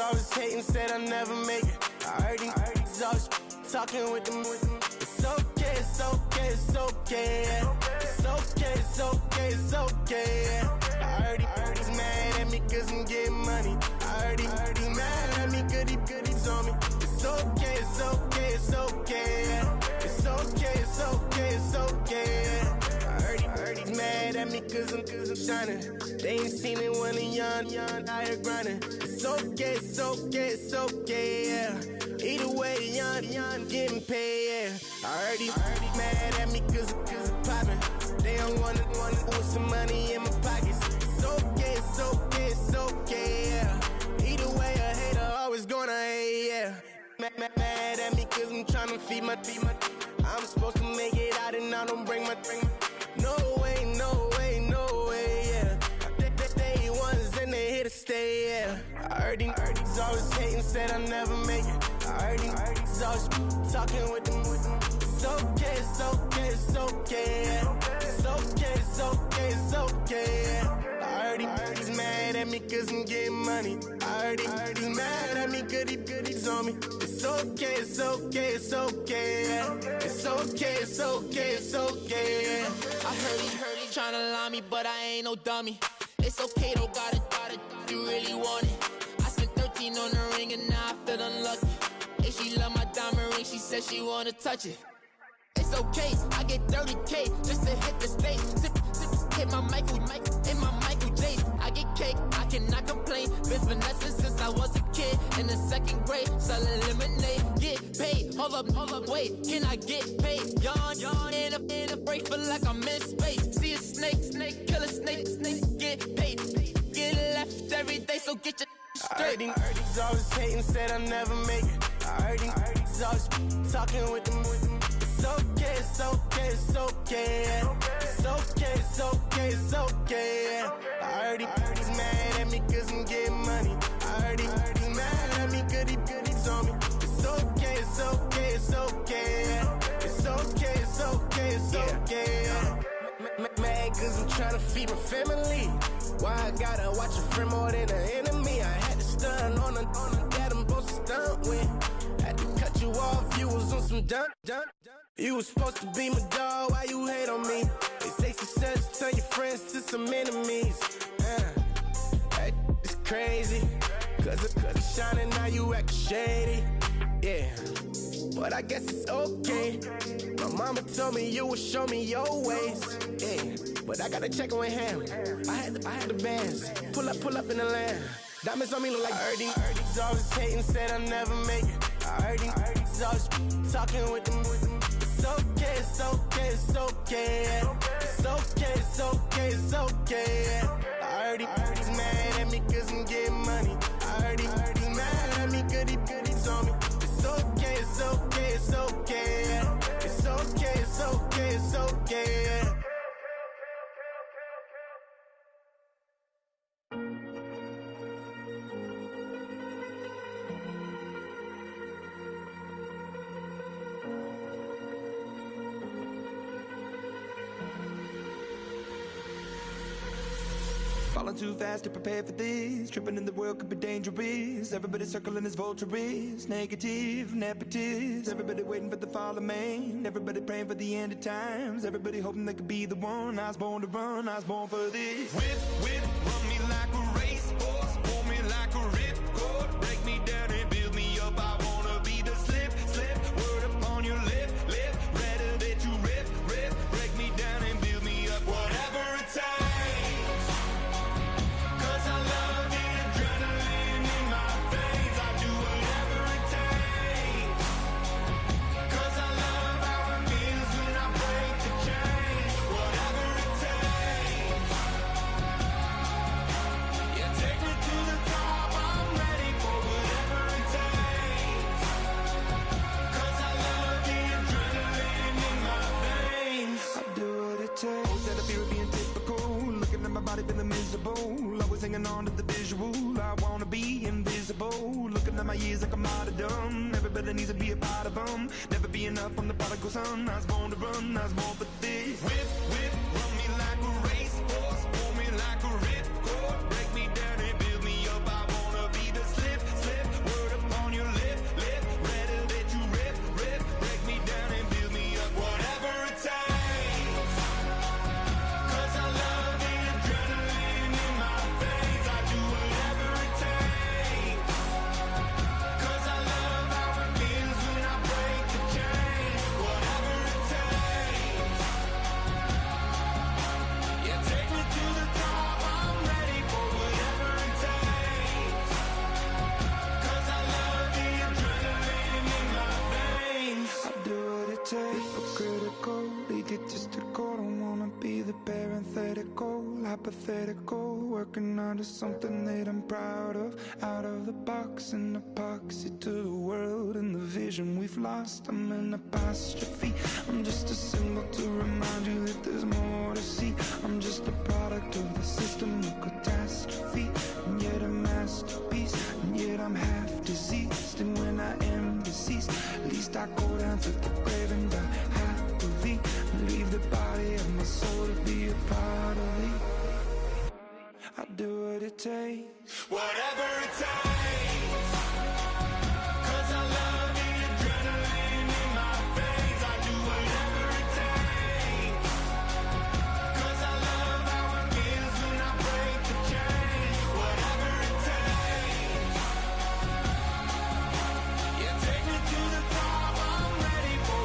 O: Always hating, said I never make it. I heard he's always talking with them. It's okay, it's okay, it's okay. It's okay, it's okay, it's okay. I heard he's mad at me cause I'm getting money. I heard he's mad at me cause he's on me. It's okay, it's okay, it's okay. It's okay, it's okay, it's okay. I heard he's mad at me cause I'm shining. They ain't seen it when I'm young, out here grinding. It's okay, it's okay, it's okay, yeah. Either way, young, getting paid, yeah. I heard he's mad at me cause I'm poppin'. They don't wanna put some money in my pockets. It's okay, it's okay, it's okay, yeah. Either way, a hater always gonna hate, yeah. Mad at me cause I'm tryna feed my I'm supposed to make it out and I don't bring my No way, no way, no way, yeah. Day ones and they here to stay, yeah. I heard he's always hating, said I never make it. I heard he's always talking with them. It's okay, it's okay, it's okay, yeah. It's okay, it's okay, it's okay, yeah. I heard he's mad at me cause I'm getting money. I heard he's mad at me cause he's on me. It's okay, it's okay, it's okay, yeah. It's okay, it's okay, it's okay, yeah.
M: I heard he tryna lie me, but I ain't no dummy. It's okay, though, got it, you really want it. I spent 13 on the ring and now I feel unlucky. If she love my diamond ring, she said she wanna touch it. It's it's okay. I get 30K just to hit the stage. Hit my Michael, in my Michael J. I get cake, I cannot complain. Been finessing since I was a kid in the 2nd grade. Selling lemonade, get paid. Hold up, wait, can I get paid? Yawn, in a break, feel like I'm in space. See a snake, kill a snake, get paid. Get left every day, so get your straight.
O: I heard he's always hating, said I'll never make it. I heard he's always talking with them. It's okay, it's okay, it's okay. It's okay, it's okay, it's okay. I heard he's mad at me cause I'm getting money. I heard he's mad at me cause he's on me. It's okay, it's okay, it's okay. It's okay, it's okay, it's okay. Mad cause I'm trying to feed my family. Why I gotta watch a friend more than an enemy? I had to stun on the that I'm supposed to stunt with. Had to cut you off, you was on some dun. You was supposed to be my dog, why you hate on me? They say success, turn your friends to some enemies. That is crazy. Cause it's shining, now you act shady. Yeah, but I guess it's okay. My mama told me you would show me your ways. Yeah, but I gotta check with him. I had the bands. Pull up in the land. Diamonds on me look like Erdy. He's always hating, said I'll never make it. I heard he's always talking with them. It's okay, it's okay, it's okay. It's okay, it's okay, it's okay. I heard he's mad at me cause I'm getting money. I heard he's mad at me cause he's on me. It's okay, it's okay, it's okay. It's okay, it's okay, it's okay.
A: Falling too fast to prepare for this. Tripping in the world could be dangerous. Everybody circling as vultures. Negative, nepotist. Everybody waiting for the fall of man. Everybody praying for the end of times. Everybody hoping they could be the one. I was born to run, I was born for this. Whip, run me like a racehorse. Pull me like a ripcord. Break me down and build me up. I wanna be the slip. Word upon your lip. Rather that you rip. Break me down and build me up. Whatever it takes. Feeling miserable, always hanging on to the visual. I wanna be invisible, looking at my years like I'm out of dumb. Everybody needs to be a part of them. Never be enough from the prodigal son. I was born to run, I was born for this. Whip, run me like a racehorse. Pull me like a ripcord. Break me down and build me up. I wanna be the slip. Word upon your lip. Rather that you rip. Break me down and build me up. Whatever it takes. Hypothetical, working onto something that I'm proud of. Out of the box, an epoxy to the world and the vision we've lost. I'm an apostrophe, I'm just a symbol to remind you that there's more to see. I'm just a product of the system of catastrophe, and yet a masterpiece, and yet I'm half diseased. And when I am deceased, at least I go down to the grave and die happily, and leave the body of my soul to be a part of me. I do what it takes, whatever it takes. Cause I love the adrenaline in my veins. I do whatever it takes. Cause I love how it feels when I break the chains. Whatever it takes. Yeah, take me to the top. I'm ready for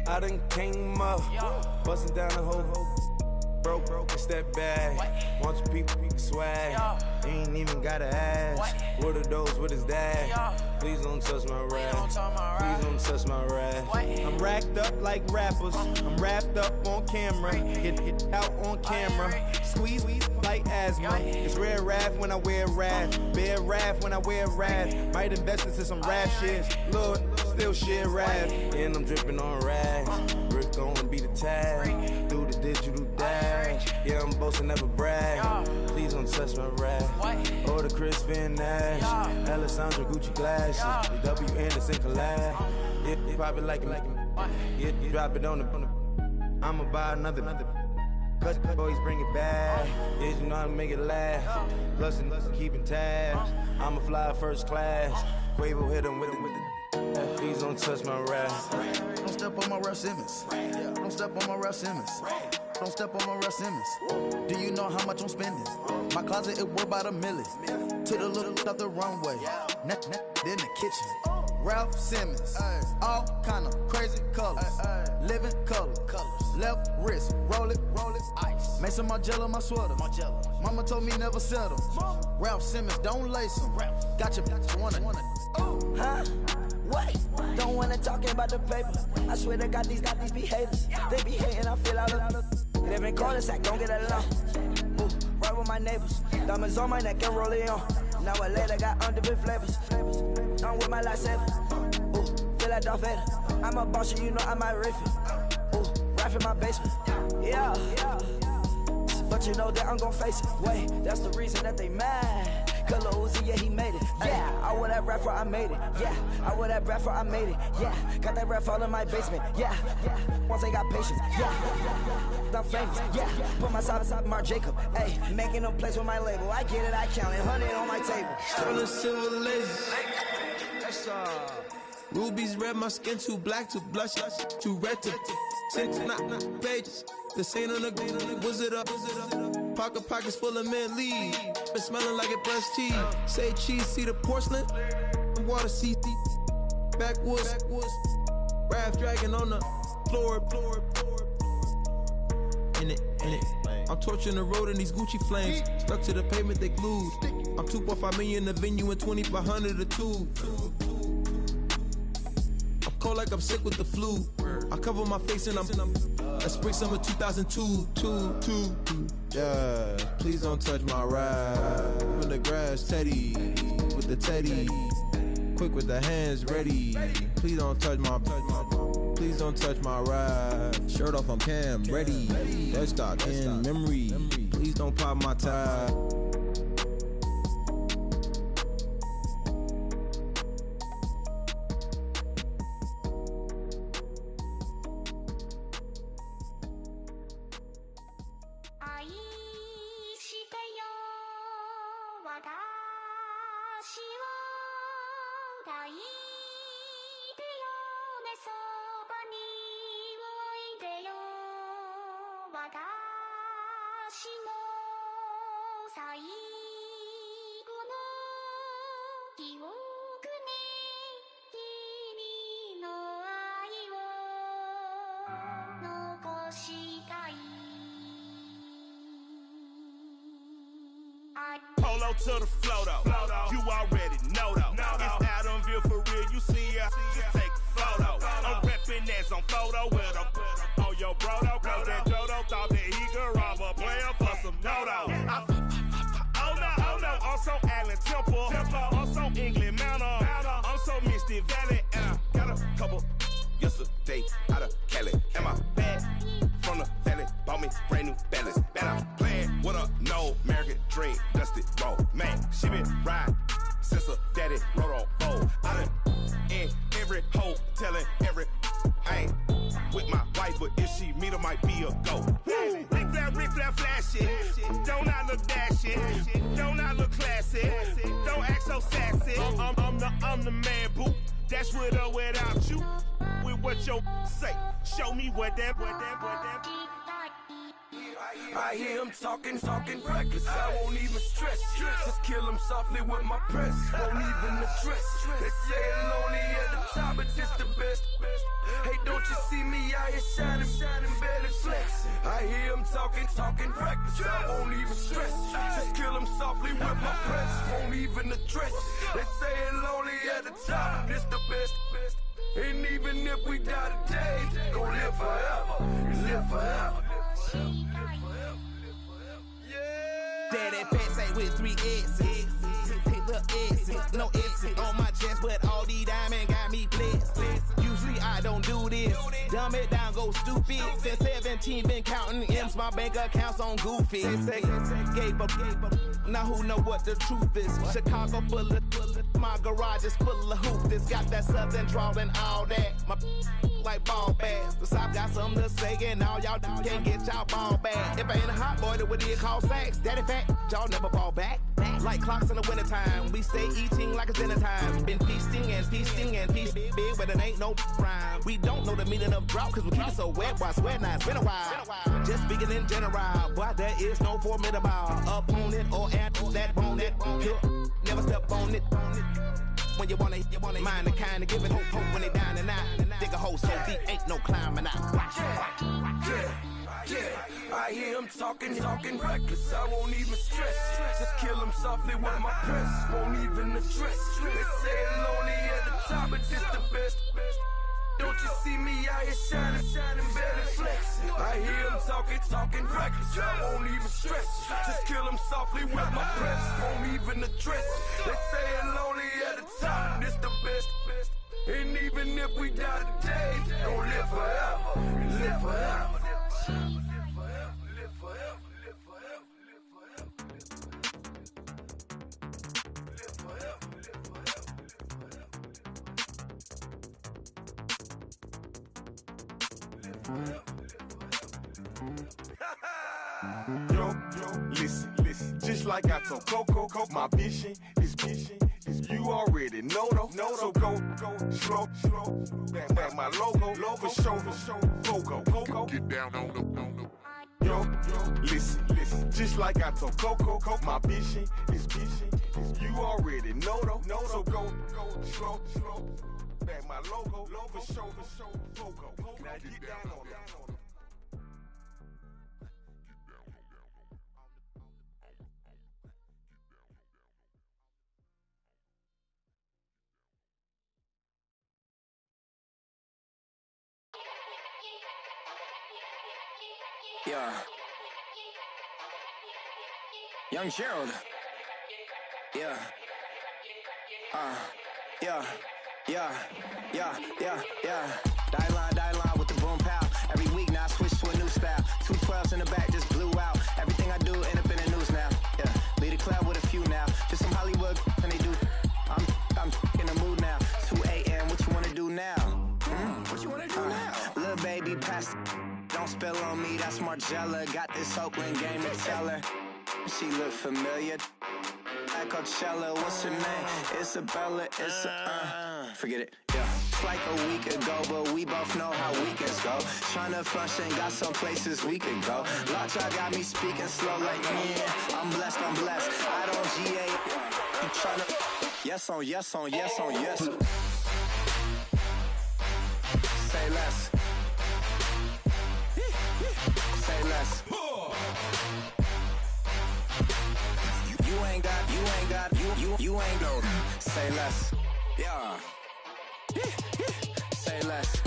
B: I done came up, bustin' down the whole broke and step back. Want your people swag, ain't even gotta ask. What are those, what is that? Please don't touch my rap, please don't touch my rap.
L: I'm racked up like rappers, I'm wrapped up on camera, hit out on camera, squeeze like asthma. It's rare wrath when I wear wrath, bare wrath when I wear wrath. Might invest into some rap shit, look, still shit rap.
B: And I'm dripping on rags, Rick gonna be the tag, through the digital dash. Yeah, I'm boasting, never brag, please don't touch my rap. Or the Chris Van Nash, Alessandra Gucci glasses, the W Anderson collab. Yeah, pop it like it, yeah, drop it on the, I'ma buy another. Cause boys bring it back, yeah, you know how to make it last. Plus and keeping tabs, I'ma fly first class. Quavo hit him with the, please don't touch my rap.
C: Don't step on my Ralph Simmons. Don't step on my Ralph Simmons. Don't step on my Ralph Simmons. Do you know how much I'm spending? My closet, it worth about $1 million. To the little up the runway, in the kitchen. Ralph Simmons, all kind of crazy colors, living color, left wrist, roll it, ice. Make some Margiela my sweater. Mama told me never settle. Ralph Simmons, don't lace him. Got your wanna.
P: Huh? What? Don't wanna talk about the paper. I swear to God, these be haters. They be hating, I feel out of. Live in cul-de-sac, don't get along. Ooh, right with my neighbors. Diamonds on my neck and roll it on. Now I later got undefeated flavors. I'm with my lifesaver. Ooh, feel like Darth Vader. I'm a boss, you know I might riff it. Ooh, right in my basement. Yeah. But you know that I'm gon' face it. Wait, that's the reason that they mad. Color Uzi, yeah, he made it. Yeah, I wear that rapper, I made it. Yeah, I wear that rapper, I made it. Yeah, got that rap all in my basement. Yeah. Once I got patience. Yeah, I'm famous. Yeah, put myself inside Marc Jacob. Hey, making a place with my label. I get it, I count it. 100 on my table.
I: Stolen silver laser. Rubies red, my skin too black to blush, too red to 6 pages. This ain't on the wizard up. Pockets full of mint leaves. Been smelling like it brushed teeth. Say cheese, see the porcelain. Water, see backwoods. Raft dragging on the floor. In it. I'm torching the road in these Gucci flames. Stuck to the pavement, they glued. I'm 2.5 million in the venue and 2,500 a tube. I'm cold like I'm sick with the flu. I cover my face and I'm spring summer 2002. Yeah, please don't touch my ride. In the grass, Teddy, with the Teddy. Quick with the hands ready. Please don't touch my ride. Shirt off, I'm Cam, ready. Let's start in memory. Please don't pop my tie.
Q: Polo to the flow though. You already know though. It's Adamville for real. You see ya, just take a photo. I'm reppin' as on photo with a on your bro though. Cause that Jodo thought that he could rob a player for some dodo. Oh no, also Allen Temple. Also England Mountain. Also Mystic Valley. And I got a couple yesterday out of Cali. And my bag from the valley bought me brand new balance. And I'm playing with a no American dream, dusted roll. Man, she been riding since her daddy rode on fold. I done in every hole, telling every I ain't with my wife, but if she meet her, might be a go. Rick Flair flashing. Don't I look dashing? Don't I look classy? Don't act so sassy. I'm the man, boo. Dash with or without you. With what your say. Show me what that.
J: I hear him talking reckless. I won't even stress. Just kill him softly with my press. Won't even address. They say I'm lonely at the top, but this the best. Hey, don't you see me out here shining, barely flex. I hear him talking reckless. I won't even stress. Just kill him softly with my press. Won't even address. They say I'm lonely at the top, this the best. And even if we die today, gon' live forever. Live forever.
R: Daddy fat say with 3 S's. Take the S's, no S's on my chest, but all these diamonds got me blessed. Usually I don't do this. Dumb it down, go stupid. Since 17 been counting M's, my bank account's on goofy. They say gave up. Now who know what the truth is? Chicago full of my garage is full of hoopers. Got that southern drawl and all that. My like ball bags. The South got something to say, and all y'all can't get y'all ball back. If I ain't a hot boy, then what do you call sacks? Daddy fat, y'all never fall back. Like clocks in the wintertime, we stay eating like it's dinner time. Been feasting and feasting and feasting big, but it ain't no rhyme. We don't know the meaning of drought, cause we keep it so wet. Why sweat now? It's been a while. Just speaking in general, boy, there is no formidable opponent or at that bone that you never step on it. When you wanna mind the kind of giving hope when they down and out. Dig a hole so deep, ain't no climbing out.
J: Yeah, I hear him talking reckless. I won't even stress. Just kill him softly with my press. Won't even address. They say I'm lonely at the top, but this the best. Don't you see me out here shining, barely flex. I hear him talking reckless. I won't even stress. Just kill him softly with my press. Won't even address. They say I'm lonely at the top, this the best. And even if we die today, don't live forever. Live forever.
Q: Yo, listen, just like I told Coco, my vision is you already know though. So go slow, back my logo, for show, Coco, get down on the. Yo, listen, just like I told Coco, my vision is you already know though. So go slow, back my logo, for show, Coco, now get down on the.
S: Yeah. Young Gerald. Yeah. Die line with the boom pow. Every week now I switch to a new style. 212s in the back just blew out. Everything I do end up in the news now. Yeah. Lead a club with a few now. Just some Hollywood and they do. I'm in the mood now. 2 a.m. What you wanna do now? What you wanna do now? Little baby pass. Don't spill on me, that's Margella. Got this Oakland game to tell her. She look familiar. At Coachella, what's her name? Isabella, forget it, yeah. It's like a week ago, but we both know how weekends go. Tryna function, got some places we could go. Lot y'all got me speaking slow like, yeah, I'm blessed. I don't GA. You tryna, yes on yes. Say less. Say less. You ain't got, say less. Yeah. Say less.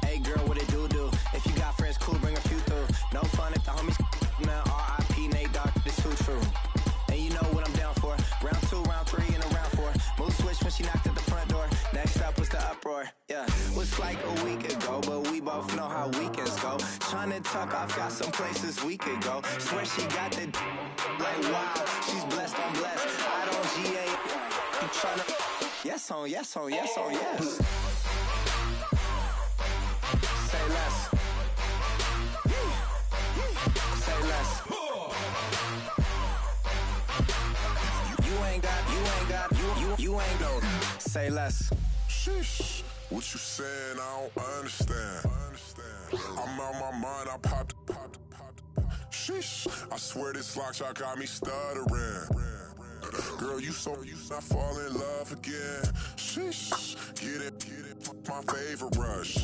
S: Hey girl, what it do? If you got friends, cool, bring a few through. No fun if the homies now R.I.P. Nate Dogg, this too true. And you know what I'm down for. Round 2, round 3, and a round 4. Mood switch when she knocked at the front door. Next up was the uproar. Yeah, was like a week ago, but we both know how weekends go. Tryna tuck off, got some places we could go. Swear she got the like wow, she's blessed, I'm blessed. I don't GA. You tryna yes on yes. Say less. Say less. You ain't got, say less.
T: Sheesh. What you saying, I don't understand. I'm out my mind, I popped. Sheesh, I swear this lock shot got me stuttering. Girl, you not fall in love again. Sheesh, get it, my favorite rush.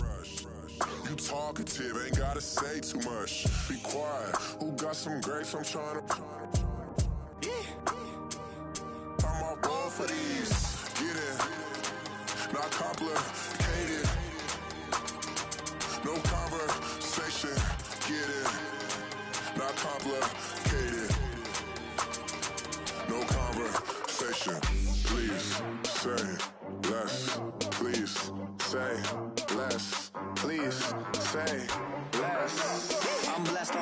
T: You talkative, ain't gotta say too much. Be quiet, who got some grapes? I'm trying to. I'm off both of these. Get it, not complicated. No conversation, get it, not complicated. No conversation, please say less. Please say less. Please say less.
S: I'm blessed, I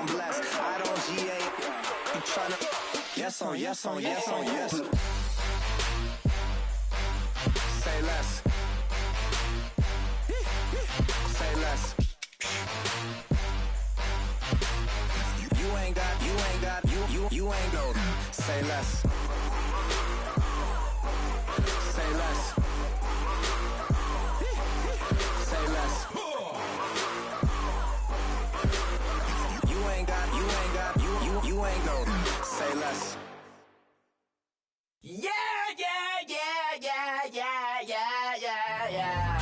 S: don't GA. You tryna. Yes on, yes on, yes on, yes. Say less. Say less. You ain't got, you ain't go. Say less. Say less. Say less. You ain't got, you ain't go. Say less.
P: Yeah, yeah, yeah, yeah, yeah, yeah, yeah, yeah.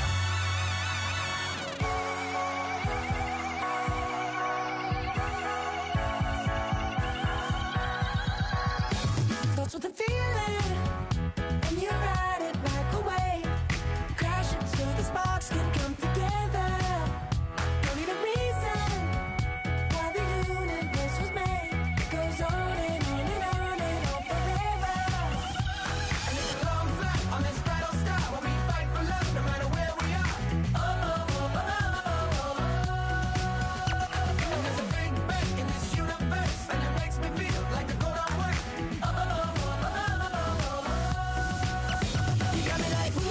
P: Starts with a feeling, and you ride it right away. Crash it so the sparks can come together. Don't need a reason why the universe was made. It goes on and on and on and on forever. And it's a long flight on this battle star where we fight for love no matter where we are. Oh, oh, oh, oh, oh, oh. And there's a big bang in this universe, and it makes me feel like the go don't work. Oh, oh, oh, oh, oh, oh. You got me like ooh.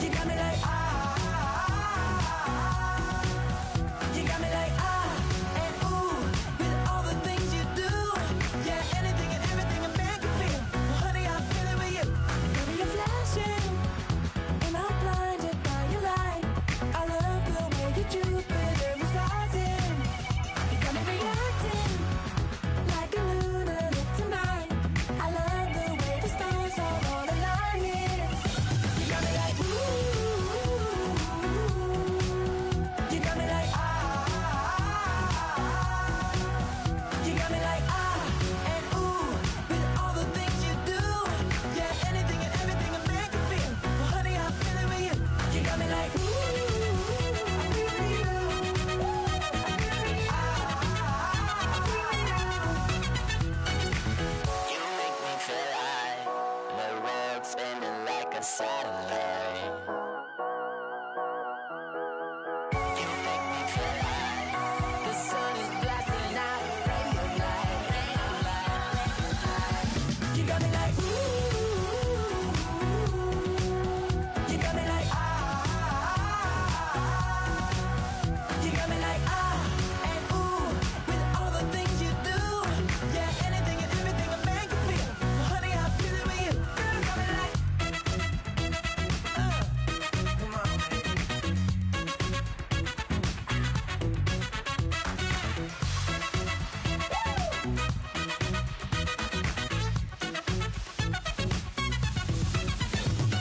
P: You got me like you got me like and ooh, with all the things you do. Yeah, anything and everything a man can feel. Well, honey, I'm feeling with you. Baby, you're flashing, and I'm blinded by your light. I love the way that Jupiter is rising. You got me reacting like a lunatic tonight. I love the way the stars are all aligning. You got me like ooh. You got me like you got me like and ooh, with all the things you do. Yeah, anything and everything a man can feel. Well, honey, I'm feeling with you. You got me like ooh, I'm feeling you.
K: You make me feel like the world's spinning like a satellite. You make me feel like the sun is blasting out a ray of light, ray of light.
P: You got me like ooh. You got me like you got me like and ooh, with all the things you do. Yeah, anything and everything a man can feel. Well, honey, I'm feeling with you. Girl, you got me like come on.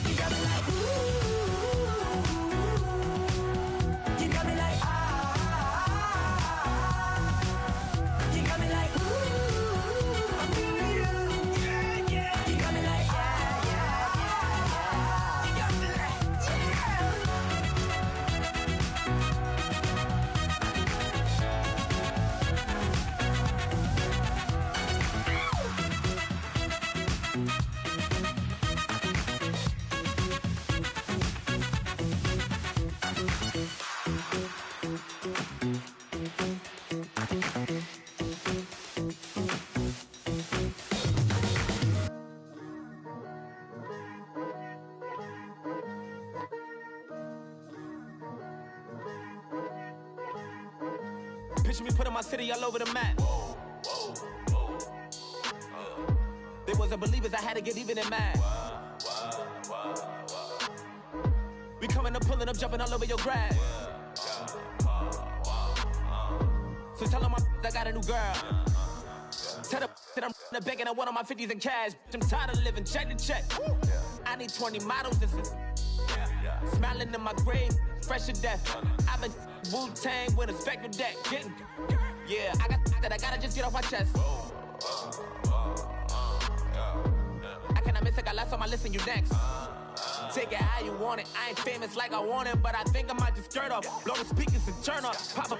P: You got me like ooh. You got me like you got me like ooh. I'm feeling you. Yeah, yeah. You got me like yeah, yeah, yeah. You got me like
R: Picture me putting my city all over the map. They wasn't believers, I had to get even in mad. We coming up, pulling up, jumping all over your grass.
M: So tell them I got a new girl. Tell them that I'm the bank and I want all my 50s in cash. I'm tired of living check to check. I need 20 models. This is smiling in my grave, fresh to death. I've been Wu-Tang with a spectral deck. Yeah, I got that. I gotta just get off my chest. I cannot miss it. Got last on my list and you next. Take it how you want it. I ain't famous like I want it, but I think I might just skirt off. Blow the speakers and turn up. Pop up.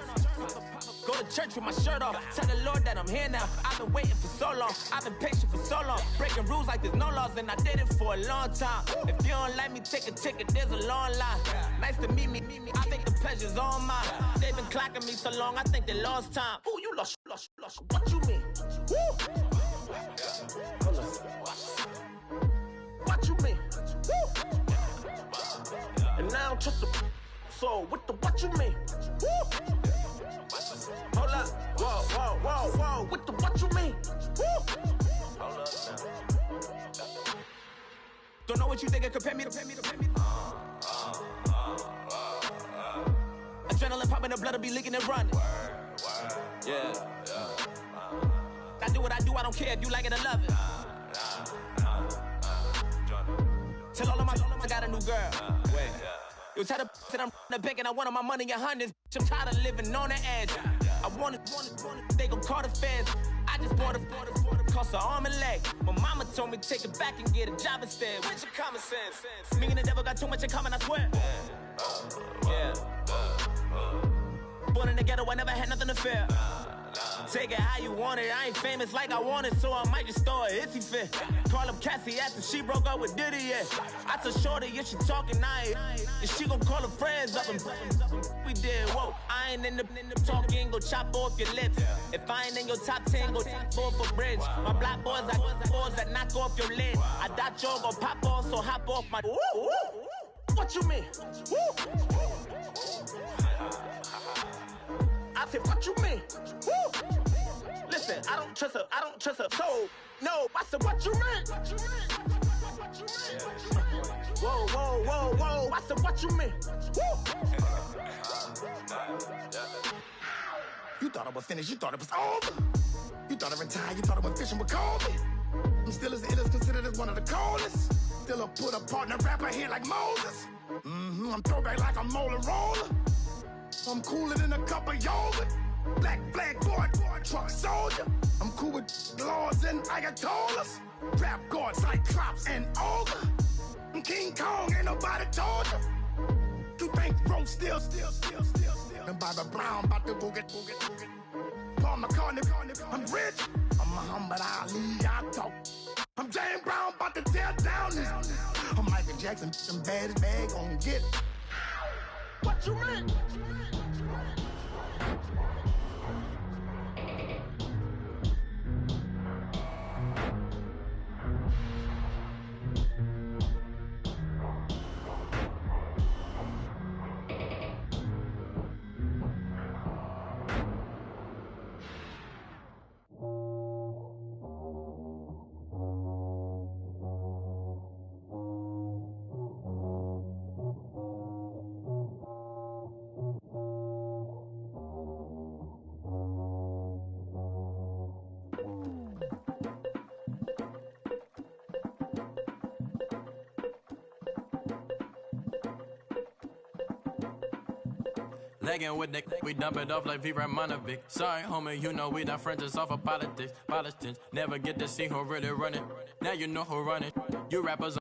M: Go to church with my shirt off. Tell the Lord that I'm here now. I've been waiting for so long. I've been patient for so long. Breaking rules like there's no laws, and I did it for a long time. If you don't like me, take a ticket. There's a long line. Nice to meet me. I think the pleasure's all mine. They've been clocking me so long, I think they lost time. Ooh, you lost. What you mean? Woo! What you mean? Woo! And now I'm just a so what you mean? Woo! Hold up, whoa, what you mean? Woo! Hold up now. Don't know what you think, compare me to. Adrenaline popping, the blood will be leaking and running. Yeah. I do what I do, I don't care if you like it or love it. Tell all of my I got a new girl. Wait. You tell the that I'm the bank and I want all my money in hundreds. I'm tired of living on the edge. I want it, they gon' call the feds. I just bought a cost an arm and leg. My mama told me take it back and get a job instead. Where's your common sense? Me and the devil got too much in common, I swear. Yeah. Born in the ghetto, I never had nothing to fear. Take it how you want it. I ain't famous like I want it, so I might just throw a hissy fit. Call up Cassie after she broke up with Diddy, yeah. I told Shorty if she talking, and she gon' call her friends up and we did, whoa. I ain't in the talking, go chop off your lips. If I ain't in your top 10, go top 4 for bridge. My black boys like boys that knock off your lid. I thought y'all gon' pop off, so hop off my. What you mean? I said, what you mean? Woo! Listen, I don't trust her soul. No, I said, what you mean? Whoa, I said, what you mean? Woo!
U: You thought I was finished, you thought it was over. You thought I retired, you thought I went fishing with Kobe. I'm still as ill as considered as one of the coldest. Still a put a partner rapper here like Moses. I'm throwback like a molar roller. I'm cooler than a cup of yogurt. Black flag boy, truck soldier. I'm cool with laws and Ayatollahs. Rap god, Cyclops and Ogre. I'm King Kong, ain't nobody told you. You think Rose still. And Bobby Brown about to go get. Paul McCartney, I'm rich. I'm Muhammad Ali, I talk. I'm James Brown, about to tear down this. I'm Michael Jackson, them bad as bad, gon' get. What you mean?
V: Legging with Nick, we dump it off like V. Ramonovic. Sorry, homie, you know we not friends, it's off of politics. Politicians never get to see who really running. Now you know who running. You rappers